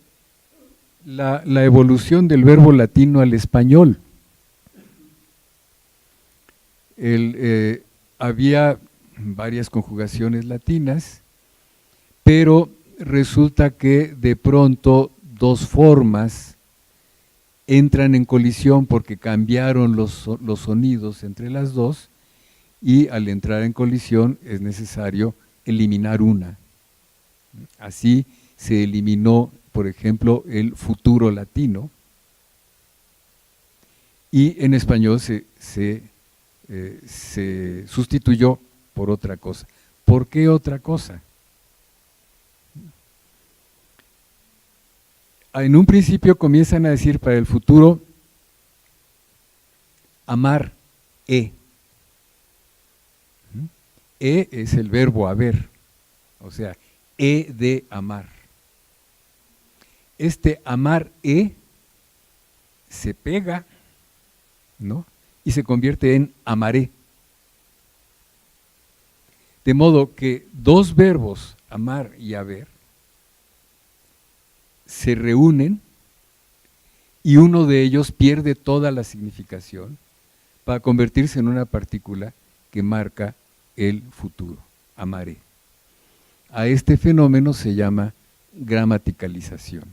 la evolución del verbo latino al español. Había varias conjugaciones latinas, pero resulta que de pronto dos formas entran en colisión porque cambiaron los sonidos entre las dos, y al entrar en colisión es necesario eliminar una. Así se eliminó, por ejemplo, el futuro latino, y en español se sustituyó por otra cosa. ¿Por qué otra cosa? En un principio comienzan a decir para el futuro amar, E es el verbo haber, o sea, de amar. Este amar se pega, ¿no? Y se convierte en amaré. De modo que dos verbos, amar y haber, se reúnen y uno de ellos pierde toda la significación para convertirse en una partícula que marca el futuro, amaré. A este fenómeno se llama gramaticalización.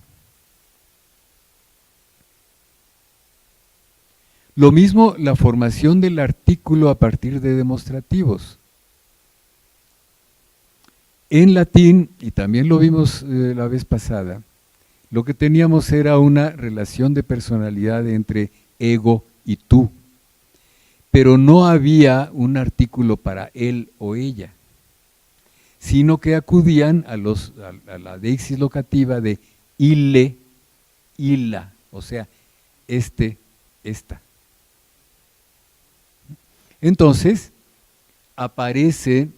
Lo mismo la formación del artículo a partir de demostrativos. En latín, y también lo vimos la vez pasada, lo que teníamos era una relación de personalidad entre ego y tú, pero no había un artículo para él o ella, sino que acudían a la deixis locativa de ille, illa, o sea, esta. Entonces, aparece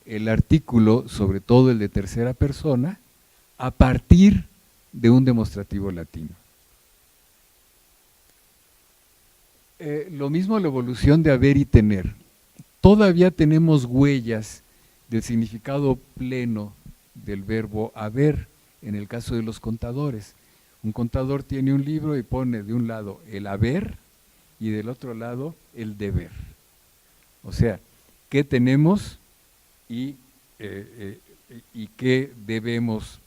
el artículo, sobre todo el de tercera persona, a partir de un demostrativo latino. Lo mismo la evolución de haber y tener. Todavía tenemos huellas del significado pleno del verbo haber en el caso de los contadores. Un contador tiene un libro y pone de un lado el haber y del otro lado el deber. O sea, ¿qué tenemos y qué debemos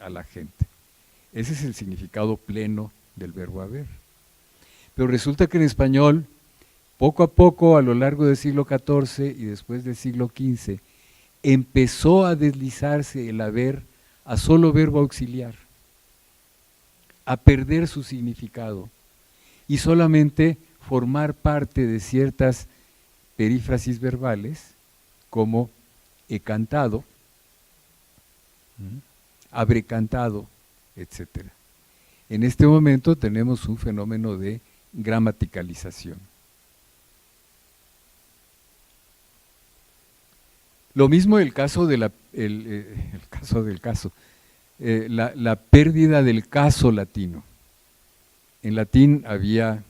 a la gente? Ese es el significado pleno del verbo haber. Pero resulta que en español, poco a poco, a lo largo del siglo XIV y después del siglo XV, empezó a deslizarse el haber a solo verbo auxiliar, a perder su significado y solamente formar parte de ciertas perífrasis verbales como he cantado, habré cantado, etc. En este momento tenemos un fenómeno de gramaticalización. Lo mismo el caso de la pérdida del caso latino. En latín había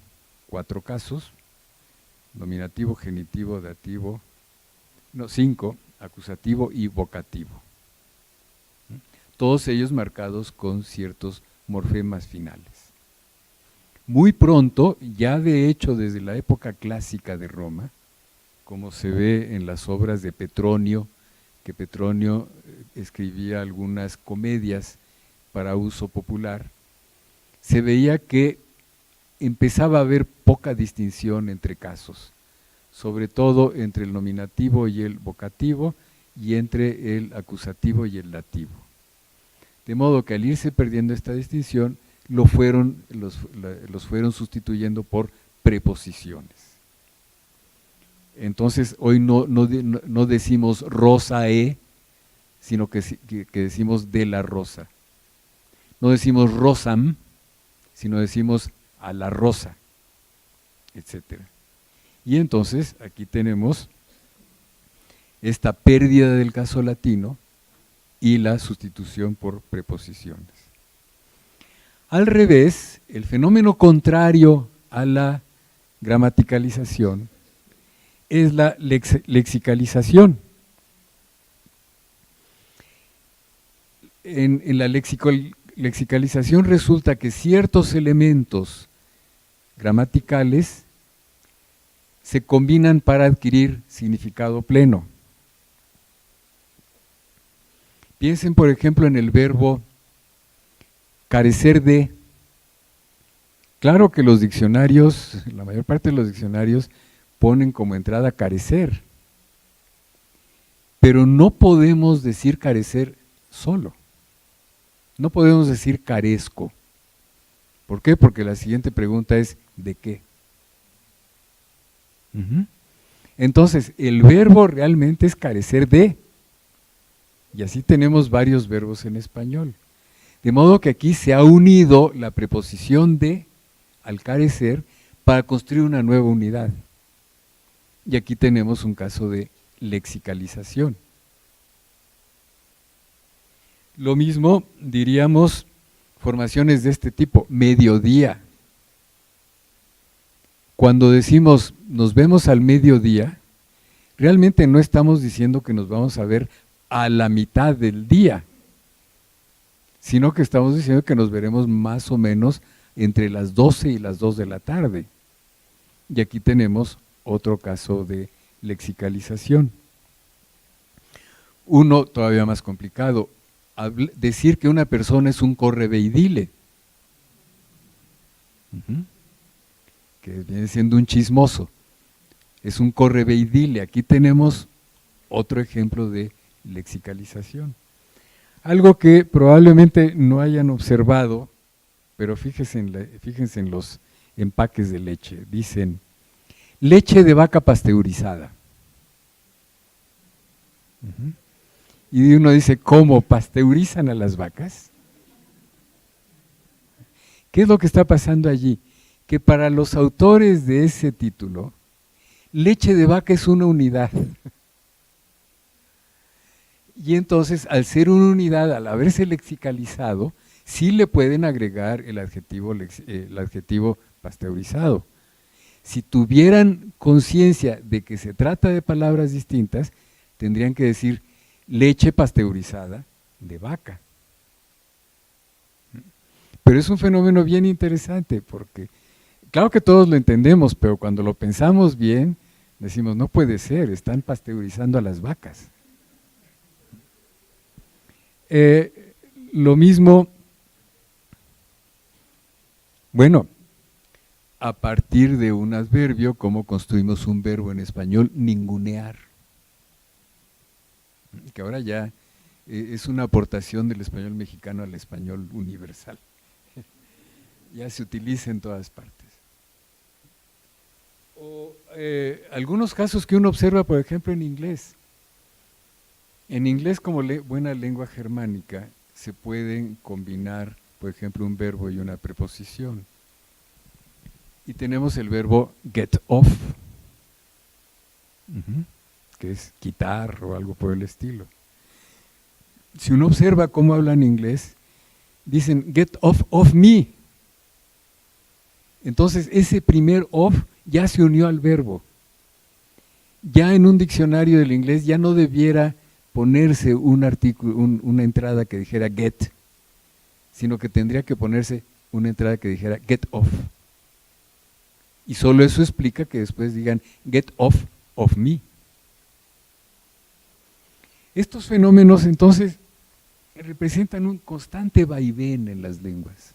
4 casos: nominativo, genitivo, dativo, 5, acusativo y vocativo. Todos ellos marcados con ciertos morfemas finales. Muy pronto, ya de hecho desde la época clásica de Roma, como se ve en las obras de Petronio, que Petronio escribía algunas comedias para uso popular, se veía que empezaba a haber poca distinción entre casos, sobre todo entre el nominativo y el vocativo, y entre el acusativo y el dativo. De modo que al irse perdiendo esta distinción, los fueron sustituyendo por preposiciones. Entonces, hoy no decimos rosa sino que decimos de la rosa. No decimos rosam, sino decimos a la rosa, etc. Y entonces, aquí tenemos esta pérdida del caso latino y la sustitución por preposiciones. Al revés, el fenómeno contrario a la gramaticalización es la lexicalización. En la lexicalización resulta que ciertos elementos gramaticales se combinan para adquirir significado pleno. Piensen, por ejemplo, en el verbo carecer de. Claro que los diccionarios, la mayor parte de los diccionarios, ponen como entrada carecer, pero no podemos decir carecer solo. No podemos decir carezco. ¿Por qué? Porque la siguiente pregunta es ¿de qué? Entonces, el verbo realmente es carecer de. Y así tenemos varios verbos en español. De modo que aquí se ha unido la preposición de al carecer para construir una nueva unidad. Y aquí tenemos un caso de lexicalización. Lo mismo diríamos formaciones de este tipo, mediodía. Cuando decimos nos vemos al mediodía, realmente no estamos diciendo que nos vamos a ver a la mitad del día, sino que estamos diciendo que nos veremos más o menos entre las 12 y las 2 de la tarde. Y aquí tenemos otro caso de lexicalización. Uno todavía más complicado, decir que una persona es un correveidile, que viene siendo un chismoso, es un correveidile. Aquí tenemos otro ejemplo de lexicalización. Algo que probablemente no hayan observado, pero fíjense en los empaques de leche. Dicen, leche de vaca pasteurizada. Y uno dice, ¿cómo pasteurizan a las vacas? ¿Qué es lo que está pasando allí? Que para los autores de ese título, leche de vaca es una unidad. Y entonces, al ser una unidad, al haberse lexicalizado, sí le pueden agregar el adjetivo pasteurizado. Si tuvieran conciencia de que se trata de palabras distintas, tendrían que decir leche pasteurizada de vaca. Pero es un fenómeno bien interesante porque, claro que todos lo entendemos, pero cuando lo pensamos bien, decimos, no puede ser, están pasteurizando a las vacas. Lo mismo, bueno, a partir de un adverbio, ¿cómo construimos un verbo en español? Ningunear. Que ahora ya es una aportación del español mexicano al español universal. Ya se utiliza en todas partes. O algunos casos que uno observa, por ejemplo, en inglés. En inglés, como buena lengua germánica, se pueden combinar, por ejemplo, un verbo y una preposición. Y tenemos el verbo get off, que es quitar o algo por el estilo. Si uno observa cómo hablan inglés, dicen get off of me. Entonces ese primer off ya se unió al verbo. Ya en un diccionario del inglés ya no debiera ponerse un artículo, una entrada que dijera get, sino que tendría que ponerse una entrada que dijera get off. Y solo eso explica que después digan get off of me. Estos fenómenos entonces representan un constante vaivén en las lenguas.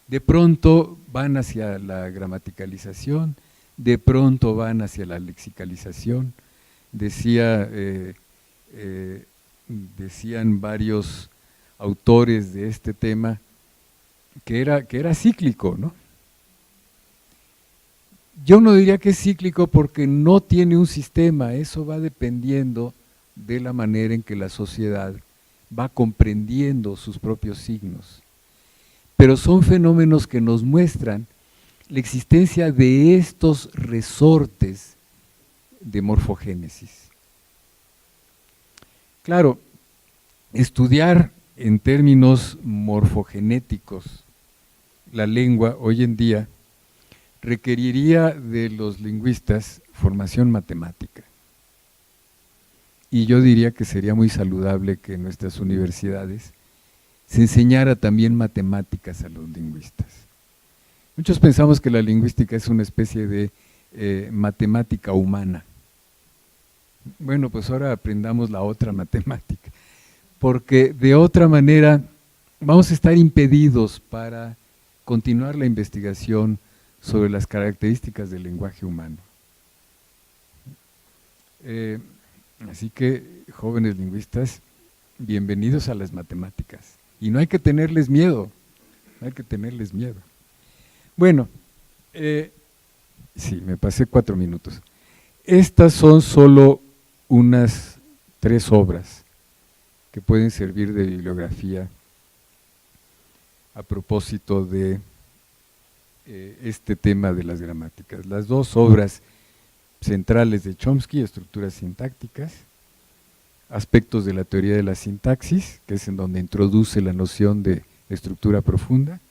De pronto van hacia la gramaticalización, de pronto van hacia la lexicalización. Decían varios autores de este tema que era cíclico, ¿no? Yo no diría que es cíclico porque no tiene un sistema, eso va dependiendo de la manera en que la sociedad va comprendiendo sus propios signos. Pero son fenómenos que nos muestran la existencia de estos resortes de morfogénesis. Claro, estudiar en términos morfogenéticos la lengua hoy en día requeriría de los lingüistas formación matemática. Y yo diría que sería muy saludable que en nuestras universidades se enseñara también matemáticas a los lingüistas. Muchos pensamos que la lingüística es una especie de matemática humana. Bueno, pues ahora aprendamos la otra matemática, porque de otra manera vamos a estar impedidos para continuar la investigación sobre las características del lenguaje humano. Así que, jóvenes lingüistas, bienvenidos a las matemáticas. Y no hay que tenerles miedo, no hay que tenerles miedo. Bueno, sí, me pasé 4 minutos. Estas son solo unas 3 obras que pueden servir de bibliografía a propósito de este tema de las gramáticas. Las 2 obras centrales de Chomsky, Estructuras sintácticas, Aspectos de la teoría de la sintaxis, que es en donde introduce la noción de estructura profunda.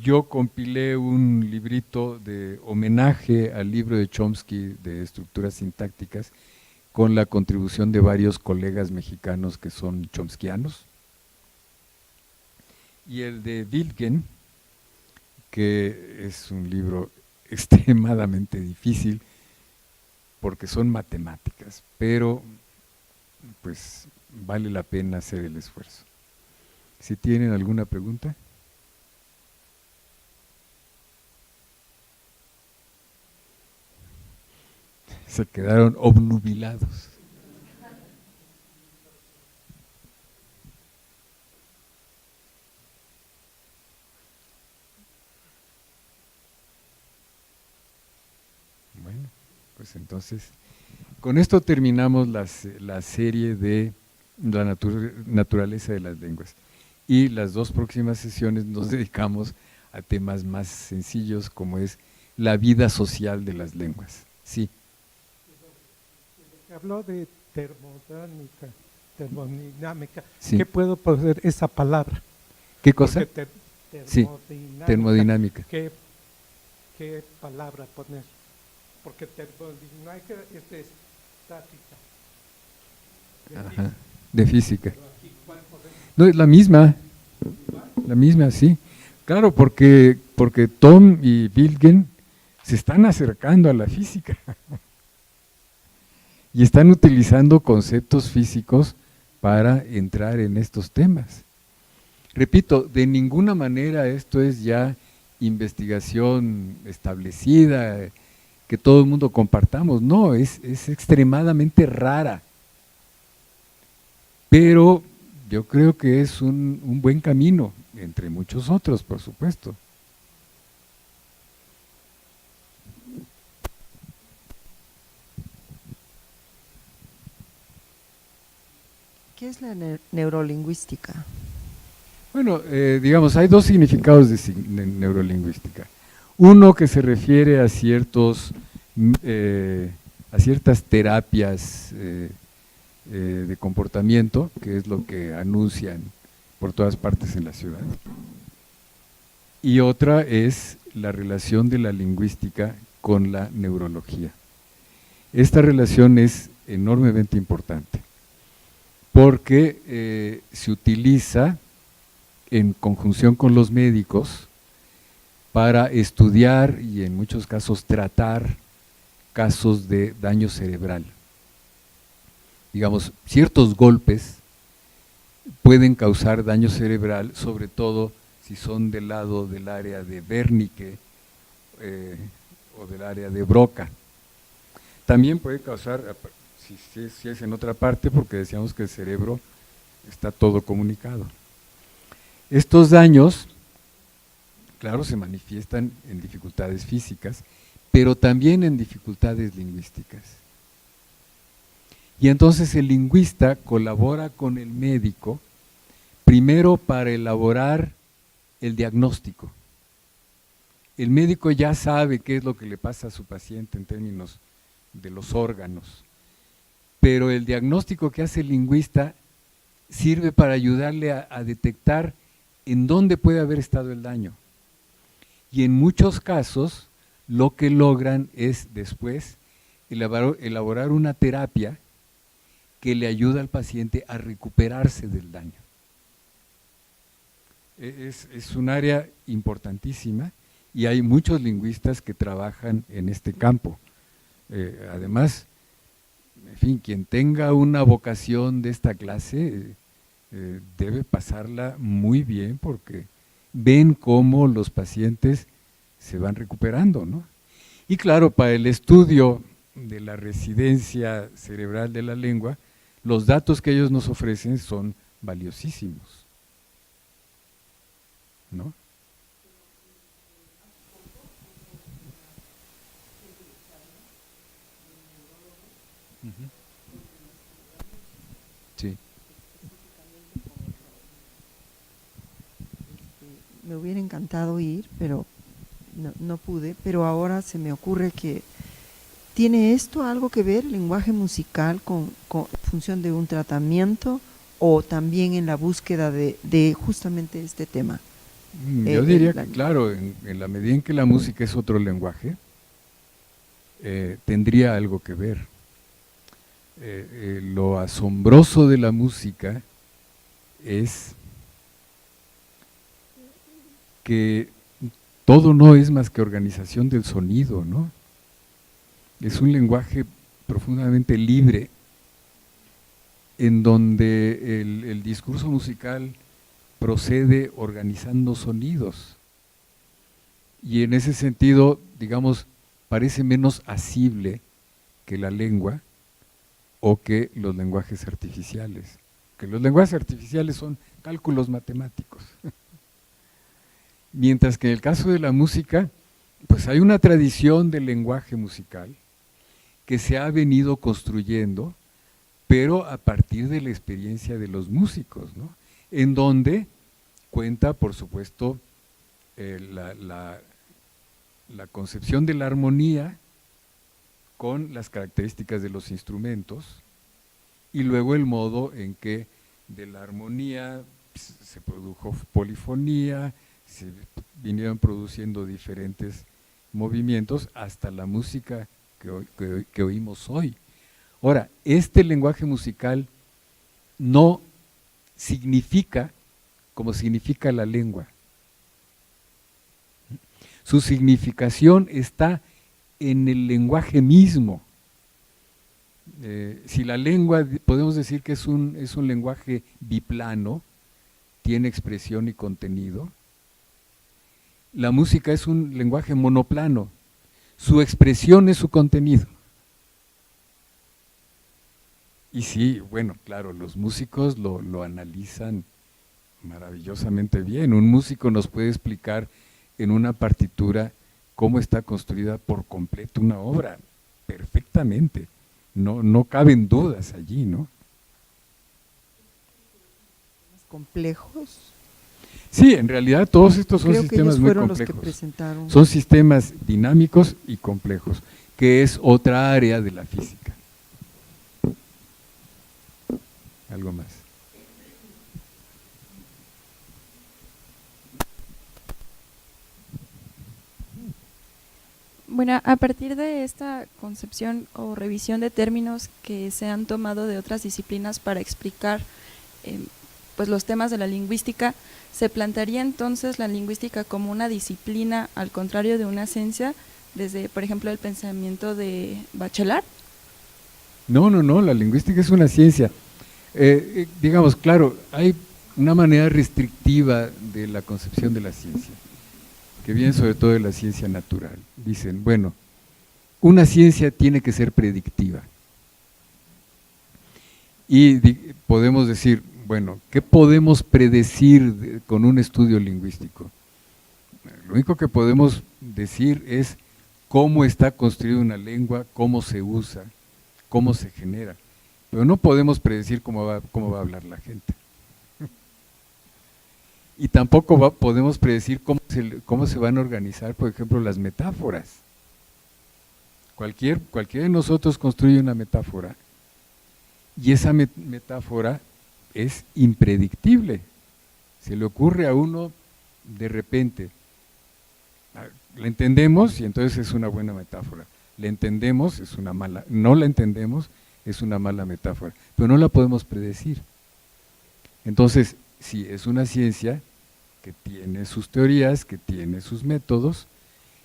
Yo compilé un librito de homenaje al libro de Chomsky de Estructuras sintácticas con la contribución de varios colegas mexicanos que son chomskianos. Y el de Wilgen, que es un libro extremadamente difícil porque son matemáticas, pero pues vale la pena hacer el esfuerzo. Si tienen alguna pregunta. Se quedaron obnubilados. Bueno, pues entonces, con esto terminamos la serie de la naturaleza de las lenguas. Y las 2 próximas sesiones nos dedicamos a temas más sencillos, como es la vida social de las lenguas. Sí. Habló de termodinámica. Sí. ¿Qué puedo poner esa palabra? ¿Qué cosa? Sí, Termodinámica. termodinámica. ¿Qué palabra poner? Porque termodinámica es de estática. Ajá, de física. No, es la misma, sí. Claro, porque Tom y Wilgen se están acercando a la física y están utilizando conceptos físicos para entrar en estos temas. Repito, de ninguna manera esto es ya investigación establecida, que todo el mundo compartamos, no, es extremadamente rara. Pero yo creo que es un buen camino, entre muchos otros, por supuesto. ¿Qué es la neurolingüística? Bueno, digamos, hay 2 significados de neurolingüística. Uno que se refiere a ciertas terapias de comportamiento, que es lo que anuncian por todas partes en la ciudad. Y otra es la relación de la lingüística con la neurología. Esta relación es enormemente importante, porque se utiliza en conjunción con los médicos para estudiar y en muchos casos tratar casos de daño cerebral. Digamos, ciertos golpes pueden causar daño cerebral, sobre todo si son del lado del área de Wernicke o del área de Broca. También puede causar, si es en otra parte, porque decíamos que el cerebro está todo comunicado. Estos daños, claro, se manifiestan en dificultades físicas, pero también en dificultades lingüísticas. Y entonces el lingüista colabora con el médico, primero para elaborar el diagnóstico. El médico ya sabe qué es lo que le pasa a su paciente en términos de los órganos, pero el diagnóstico que hace el lingüista sirve para ayudarle a detectar en dónde puede haber estado el daño. Y en muchos casos lo que logran es después elaborar una terapia que le ayuda al paciente a recuperarse del daño. Es un área importantísima y hay muchos lingüistas que trabajan en este campo. Además, en fin, quien tenga una vocación de esta clase debe pasarla muy bien porque ven cómo los pacientes se van recuperando, ¿no? Y claro, para el estudio de la residencia cerebral de la lengua, los datos que ellos nos ofrecen son valiosísimos, ¿no? Sí. Me hubiera encantado ir, pero no pude, pero ahora se me ocurre que ¿tiene esto algo que ver, el lenguaje musical, con función de un tratamiento o también en la búsqueda de justamente este tema? Yo diría que claro, en la medida en que la música es otro lenguaje, tendría algo que ver. Lo asombroso de la música es que todo no es más que organización del sonido, ¿no? Es un lenguaje profundamente libre en donde el discurso musical procede organizando sonidos y en ese sentido, digamos, parece menos asible que la lengua o que los lenguajes artificiales, que los lenguajes artificiales son cálculos matemáticos. Mientras que en el caso de la música, pues hay una tradición del lenguaje musical que se ha venido construyendo, pero a partir de la experiencia de los músicos, ¿no? En donde cuenta, por supuesto, la concepción de la armonía con las características de los instrumentos y luego el modo en que de la armonía se produjo polifonía, se vinieron produciendo diferentes movimientos hasta la música que oímos hoy. Ahora, este lenguaje musical no significa como significa la lengua. Su significación está en el lenguaje mismo. Si la lengua, podemos decir que es un lenguaje biplano, tiene expresión y contenido, la música es un lenguaje monoplano, su expresión es su contenido. Y sí, bueno, claro, los músicos lo analizan maravillosamente bien. Un músico nos puede explicar en una partitura cómo está construida por completo una obra, perfectamente. No caben dudas allí, ¿no? ¿Complejos? Sí, en realidad todos estos son Creo que sistemas ellos muy fueron los que complejos. presentaron. Son sistemas dinámicos y complejos, que es otra área de la física. Algo más. Bueno, a partir de esta concepción o revisión de términos que se han tomado de otras disciplinas para explicar pues los temas de la lingüística, ¿se plantearía entonces la lingüística como una disciplina al contrario de una ciencia, desde, por ejemplo, el pensamiento de Bachelard? No, la lingüística es una ciencia. Digamos, claro, hay una manera restrictiva de la concepción de la ciencia, que viene sobre todo de la ciencia natural. Dicen, bueno, una ciencia tiene que ser predictiva. Y podemos decir, bueno, ¿qué podemos predecir con un estudio lingüístico? Lo único que podemos decir es cómo está construida una lengua, cómo se usa, cómo se genera. Pero no podemos predecir cómo va a hablar la gente. Y tampoco podemos predecir cómo se van a organizar, por ejemplo, las metáforas. Cualquiera de nosotros construye una metáfora y esa metáfora es impredictible. Se le ocurre a uno de repente. La entendemos y entonces es una buena metáfora. La entendemos, es una mala. No la entendemos, es una mala metáfora. Pero no la podemos predecir. Entonces, sí, es una ciencia que tiene sus teorías, que tiene sus métodos,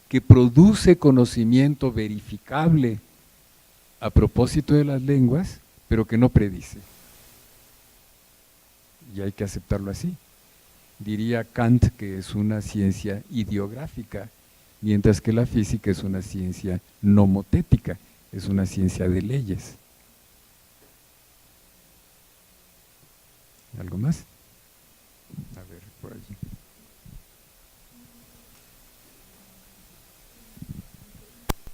que produce conocimiento verificable a propósito de las lenguas, pero que no predice. Y hay que aceptarlo así. Diría Kant que es una ciencia ideográfica, mientras que la física es una ciencia nomotética, es una ciencia de leyes. ¿Algo más? A ver, por allí.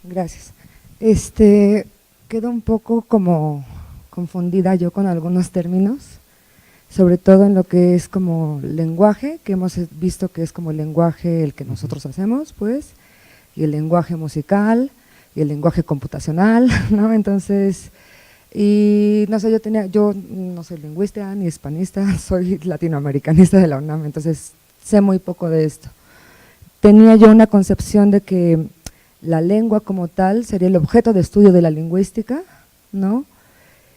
Gracias. Quedo un poco como confundida yo con algunos términos, sobre todo en lo que es como lenguaje, que hemos visto que es como el lenguaje el que nosotros hacemos, pues, y el lenguaje musical, y el lenguaje computacional, ¿no? Entonces, y no sé, yo no soy lingüista ni hispanista, soy latinoamericanista de la UNAM, entonces sé muy poco de esto. Tenía yo una concepción de que la lengua como tal sería el objeto de estudio de la lingüística, ¿no?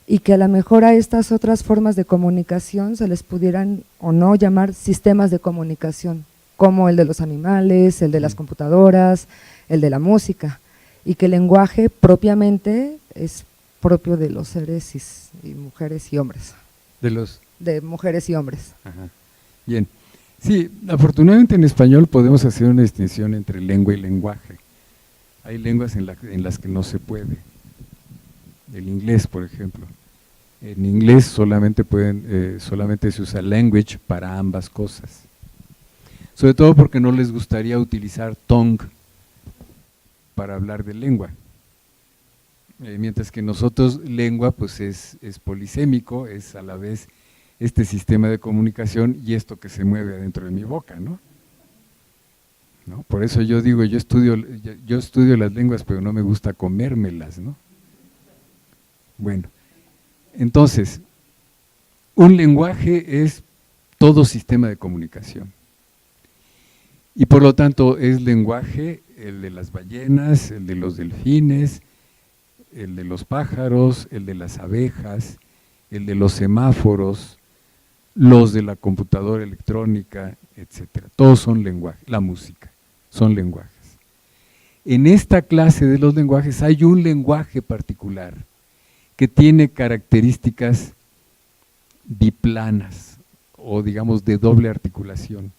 Y que a lo mejor a estas otras formas de comunicación se les pudieran o no llamar sistemas de comunicación, como el de los animales, el de las computadoras, el de la música, y que el lenguaje propiamente es propio de los seres y mujeres y hombres. De mujeres y hombres. Ajá. Bien. Sí, afortunadamente en español podemos hacer una distinción entre lengua y lenguaje. Hay lenguas en las que no se puede. El inglés, por ejemplo. En inglés solamente se usa language para ambas cosas. Sobre todo porque no les gustaría utilizar tongue para hablar de lengua. Mientras que nosotros, lengua, pues es polisémico, es a la vez este sistema de comunicación y esto que se mueve adentro de mi boca, ¿no? ¿No? Por eso yo digo, yo estudio las lenguas, pero no me gusta comérmelas, ¿no? Bueno, entonces, un lenguaje es todo sistema de comunicación. Y por lo tanto es lenguaje el de las ballenas, el de los delfines, el de los pájaros, el de las abejas, el de los semáforos, los de la computadora electrónica, etcétera. Todos son lenguajes, la música, son lenguajes. En esta clase de los lenguajes hay un lenguaje particular que tiene características biplanas o digamos de doble articulación,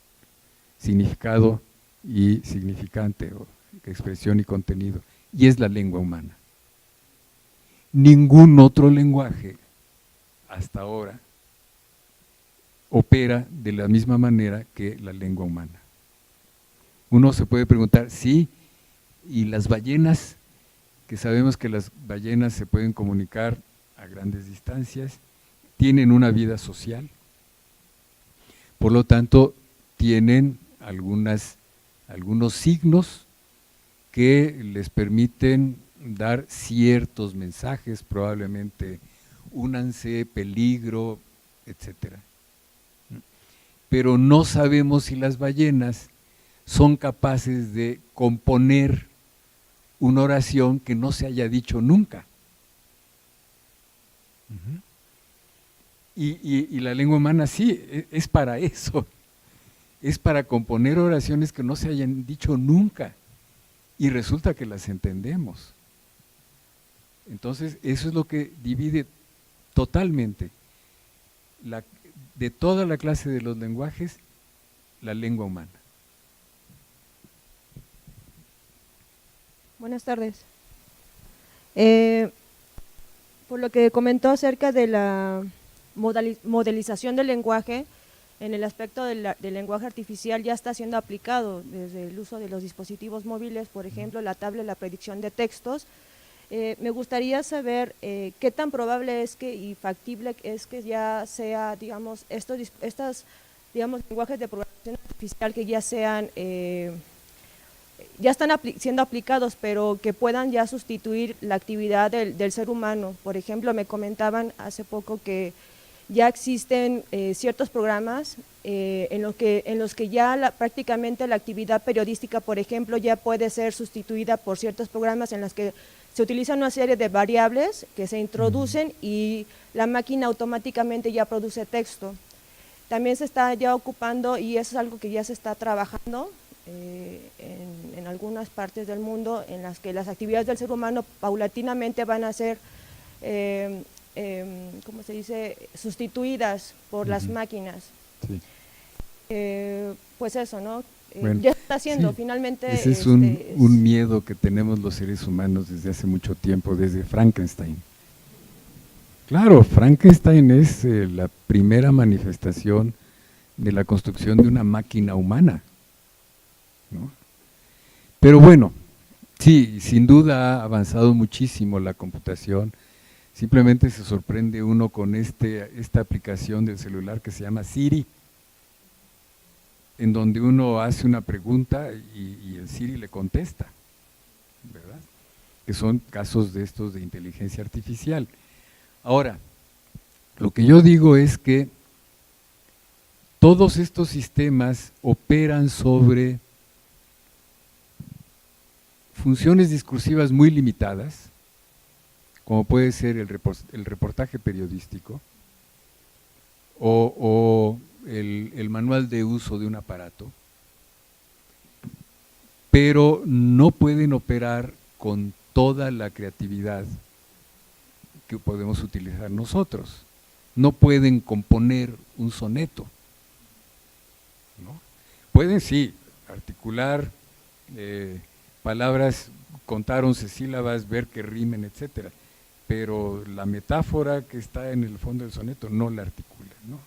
significado y significante, o expresión y contenido, y es la lengua humana. Ningún otro lenguaje hasta ahora opera de la misma manera que la lengua humana. Uno se puede preguntar, sí, ¿y las ballenas? Que sabemos que las ballenas se pueden comunicar a grandes distancias, tienen una vida social, por lo tanto tienen algunos signos que les permiten dar ciertos mensajes, probablemente únanse, peligro, etcétera. Pero no sabemos si las ballenas son capaces de componer una oración que no se haya dicho nunca. Y la lengua humana sí, es para eso, es para componer oraciones que no se hayan dicho nunca, y resulta que las entendemos. Entonces, eso es lo que divide totalmente de toda la clase de los lenguajes, la lengua humana. Buenas tardes. Por lo que comentó acerca de la modelización del lenguaje, en el aspecto del lenguaje artificial ya está siendo aplicado desde el uso de los dispositivos móviles, por ejemplo, la tabla de la predicción de textos. Me gustaría saber qué tan probable es y factible es que ya sea, digamos, estos lenguajes de programación artificial que ya sean, ya están siendo aplicados, pero que puedan ya sustituir la actividad del ser humano. Por ejemplo, me comentaban hace poco que ya existen ciertos programas en los que ya prácticamente la actividad periodística, por ejemplo, ya puede ser sustituida por ciertos programas en los que se utiliza una serie de variables que se introducen y la máquina automáticamente ya produce texto. También se está ya ocupando, y eso es algo que ya se está trabajando en algunas partes del mundo, en las que las actividades del ser humano paulatinamente van a ser, ¿cómo se dice?, sustituidas por las máquinas. Sí. Pues eso, ¿no? Bueno, ya está haciendo, sí, finalmente. ese es un miedo que tenemos los seres humanos desde hace mucho tiempo, desde Frankenstein. Claro, Frankenstein es la primera manifestación de la construcción de una máquina humana, ¿no? Pero bueno, sí, sin duda ha avanzado muchísimo la computación. Simplemente se sorprende uno con esta aplicación del celular que se llama Siri, en donde uno hace una pregunta y el Siri le contesta, ¿verdad? Que son casos de estos de inteligencia artificial. Ahora, lo que yo digo es que todos estos sistemas operan sobre funciones discursivas muy limitadas, como puede ser el reportaje periodístico o el manual de uso de un aparato, pero no pueden operar con toda la creatividad que podemos utilizar nosotros. No pueden componer un soneto, ¿no? Pueden sí articular palabras, contar 11 sílabas, ver que rimen, etcétera, pero la metáfora que está en el fondo del soneto no la articula, ¿no?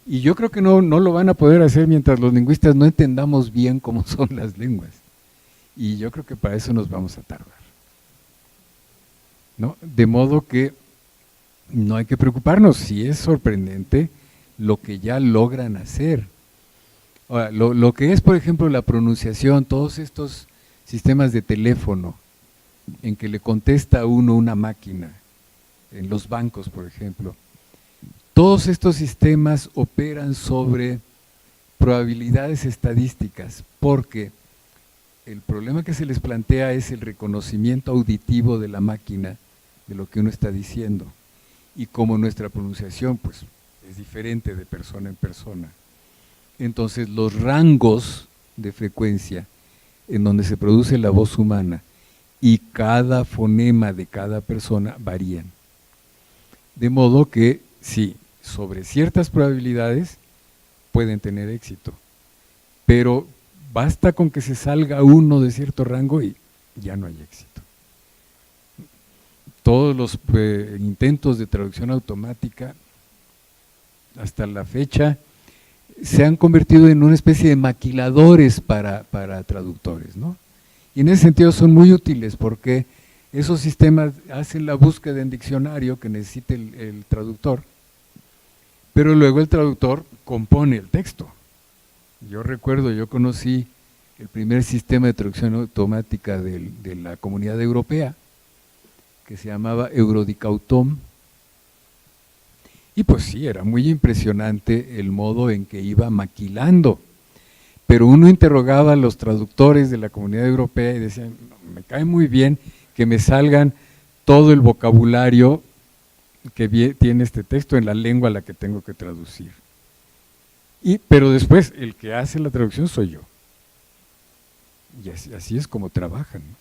Y yo creo que no lo van a poder hacer mientras los lingüistas no entendamos bien cómo son las lenguas. Y yo creo que para eso nos vamos a tardar, ¿no? De modo que no hay que preocuparnos, si es sorprendente lo que ya logran hacer. Ahora, lo que es, por ejemplo, la pronunciación, todos estos sistemas de teléfono en que le contesta a uno una máquina, en los bancos, por ejemplo, todos estos sistemas operan sobre probabilidades estadísticas, porque el problema que se les plantea es el reconocimiento auditivo de la máquina de lo que uno está diciendo. Y como nuestra pronunciación pues, es diferente de persona en persona, entonces los rangos de frecuencia en donde se produce la voz humana y cada fonema de cada persona varían. De modo que sí, sobre ciertas probabilidades pueden tener éxito, pero basta con que se salga uno de cierto rango y ya no hay éxito. Todos los intentos de traducción automática hasta la fecha se han convertido en una especie de maquiladores para traductores, ¿no? Y en ese sentido son muy útiles porque esos sistemas hacen la búsqueda en diccionario que necesita el traductor, pero luego el traductor compone el texto. Yo recuerdo, yo conocí el primer sistema de traducción automática de la Comunidad Europea, que se llamaba Eurodicautom, y pues sí, era muy impresionante el modo en que iba maquilando, pero uno interrogaba a los traductores de la Comunidad Europea y decían, me cae muy bien que me salgan todo el vocabulario que tiene este texto en la lengua a la que tengo que traducir. Pero después, el que hace la traducción soy yo. Y así es como trabajan, ¿no?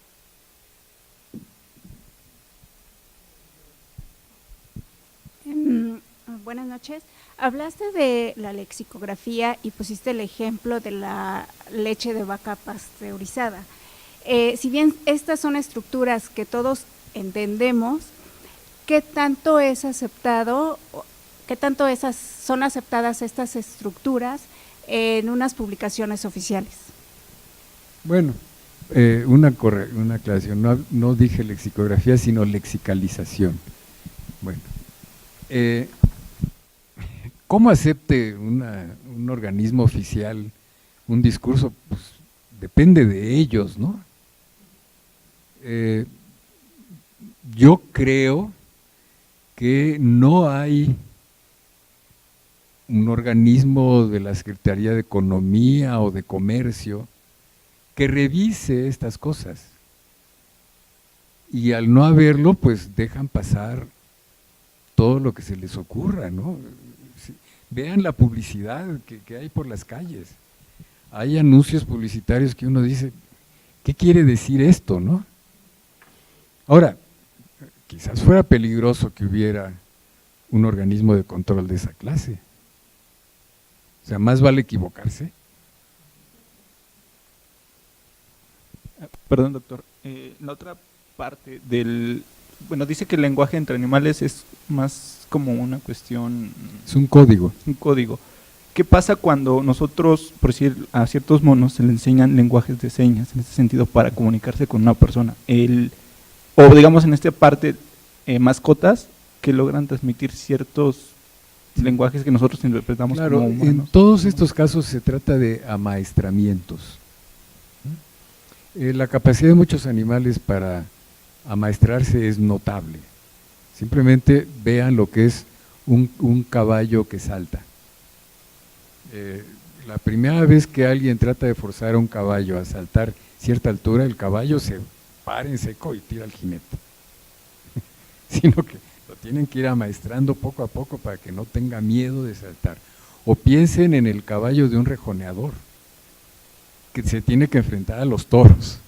Buenas noches. Hablaste de la lexicografía y pusiste el ejemplo de la leche de vaca pasteurizada. Si bien estas son estructuras que todos entendemos, ¿qué tanto es aceptado, qué tanto son aceptadas estas estructuras en unas publicaciones oficiales? Bueno, una aclaración, no dije lexicografía, sino lexicalización. Bueno, ¿cómo acepte un organismo oficial un discurso? Pues depende de ellos, ¿no? Yo creo que no hay un organismo de la Secretaría de Economía o de Comercio que revise estas cosas. Y al no haberlo, pues dejan pasar todo lo que se les ocurra, ¿no? Vean la publicidad que hay por las calles. Hay anuncios publicitarios que uno dice, ¿qué quiere decir esto, no? Ahora, quizás fuera peligroso que hubiera un organismo de control de esa clase. O sea, más vale equivocarse. Perdón, doctor. La otra parte bueno, dice que el lenguaje entre animales es más como una cuestión… Es un código. Un código. ¿Qué pasa cuando nosotros, por decir, a ciertos monos se les enseñan lenguajes de señas, en ese sentido, para comunicarse con una persona? O digamos en esta parte, mascotas que logran transmitir ciertos lenguajes que nosotros interpretamos Claro, como humanos. en todos estos casos se trata de amaestramientos. La capacidad de muchos animales para amaestrarse es notable. Simplemente vean lo que es un caballo que salta. La primera vez que alguien trata de forzar a un caballo a saltar cierta altura, el caballo se para en seco y tira al jinete. Sino que lo tienen que ir amaestrando poco a poco para que no tenga miedo de saltar. O piensen en el caballo de un rejoneador, que se tiene que enfrentar a los toros.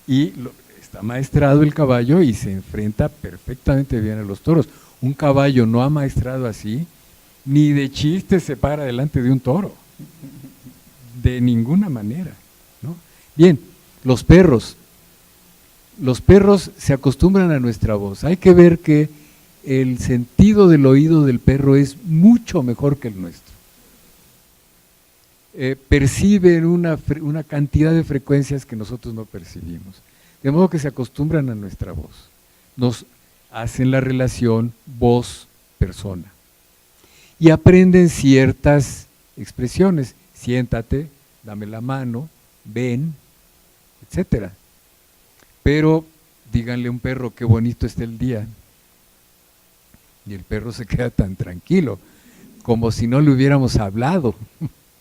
Y está amaestrado el caballo y se enfrenta perfectamente bien a los toros. Un caballo no amaestrado así, ni de chiste se para delante de un toro. De ninguna manera, ¿no? Bien, los perros. Los perros se acostumbran a nuestra voz. Hay que ver que el sentido del oído del perro es mucho mejor que el nuestro. Perciben una cantidad de frecuencias que nosotros no percibimos. De modo que se acostumbran a nuestra voz. Nos hacen la relación voz-persona. Y aprenden ciertas expresiones. Siéntate, dame la mano, ven, etcétera. Pero díganle a un perro qué bonito está el día. Y el perro se queda tan tranquilo, como si no le hubiéramos hablado,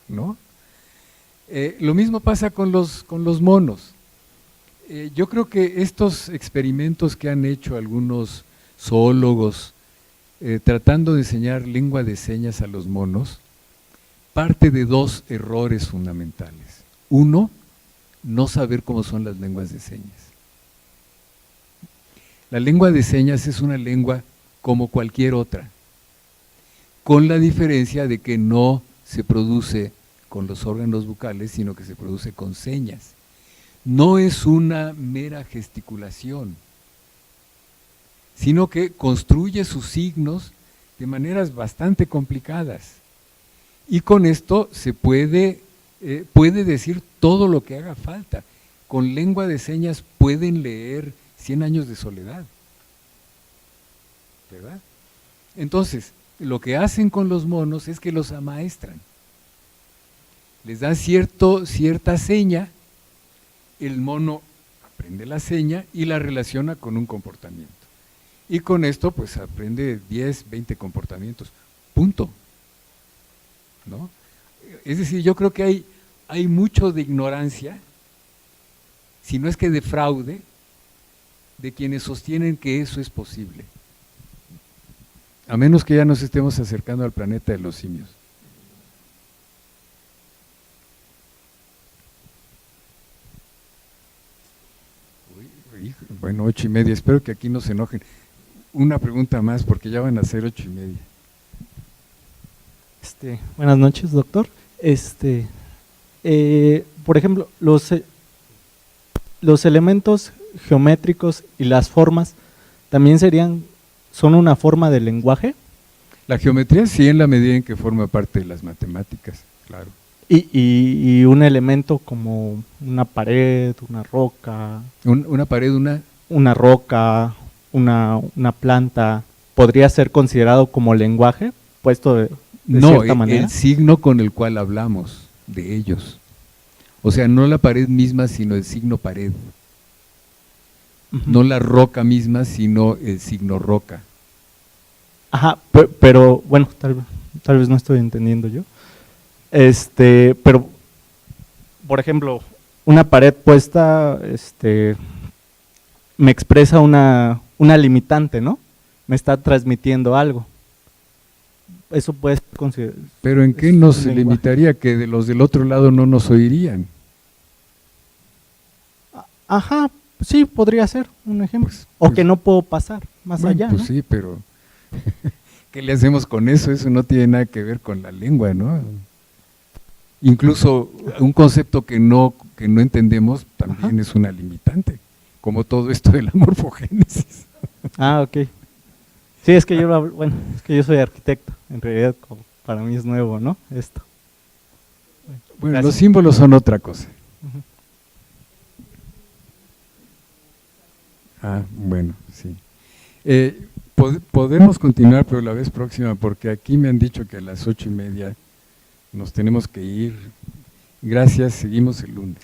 ¿no? Lo mismo pasa con los monos. Yo creo que estos experimentos que han hecho algunos zoólogos tratando de enseñar lengua de señas a los monos, parte de dos errores fundamentales. Uno, no saber cómo son las lenguas de señas. La lengua de señas es una lengua como cualquier otra, con la diferencia de que no se produce con los órganos bucales, sino que se produce con señas. No es una mera gesticulación, sino que construye sus signos de maneras bastante complicadas. Y con esto se puede decir todo lo que haga falta. Con lengua de señas pueden leer 100 años de soledad, ¿verdad? Entonces, lo que hacen con los monos es que los amaestran. Les dan cierta seña, el mono aprende la seña y la relaciona con un comportamiento. Y con esto pues aprende 10, 20 comportamientos, punto, ¿no? Es decir, yo creo que hay mucho de ignorancia, si no es que de fraude, de quienes sostienen que eso es posible. A menos que ya nos estemos acercando al planeta de los simios. Bueno, 8:30, espero que aquí no se enojen. Una pregunta más, porque ya van a ser 8:30. Buenas noches, doctor. Por ejemplo, los elementos geométricos y las formas también son una forma de lenguaje. La geometría sí, en la medida en que forma parte de las matemáticas, claro. Y un elemento como una pared, una roca. Una pared, una roca, una planta, ¿podría ser considerado como lenguaje, puesto de cierta manera? No, el signo con el cual hablamos de ellos. O sea, no la pared misma, sino el signo pared. No la roca misma, sino el signo roca. Ajá, pero bueno, tal vez no estoy entendiendo yo. Pero, por ejemplo, una pared puesta, me expresa una limitante, ¿no? Me está transmitiendo algo. Eso puede ser considerado. Pero ¿en qué nos limitaría que de los del otro lado no nos oirían? Ajá, sí, podría ser un ejemplo. O que no puedo pasar más Bueno, allá, pues ¿no? sí, pero ¿qué le hacemos con eso? Eso no tiene nada que ver con la lengua, ¿no? Incluso un concepto que no entendemos también es una limitante, como todo esto de la morfogénesis. Ah, ok. Sí, es que yo soy arquitecto, en realidad para mí es nuevo, ¿no? Esto. Bueno, Gracias. los símbolos son otra cosa. Ujú. Ah, bueno, sí. Podemos continuar, pero la vez próxima, porque aquí me han dicho que a las 8:30 nos tenemos que ir. Gracias, seguimos el lunes.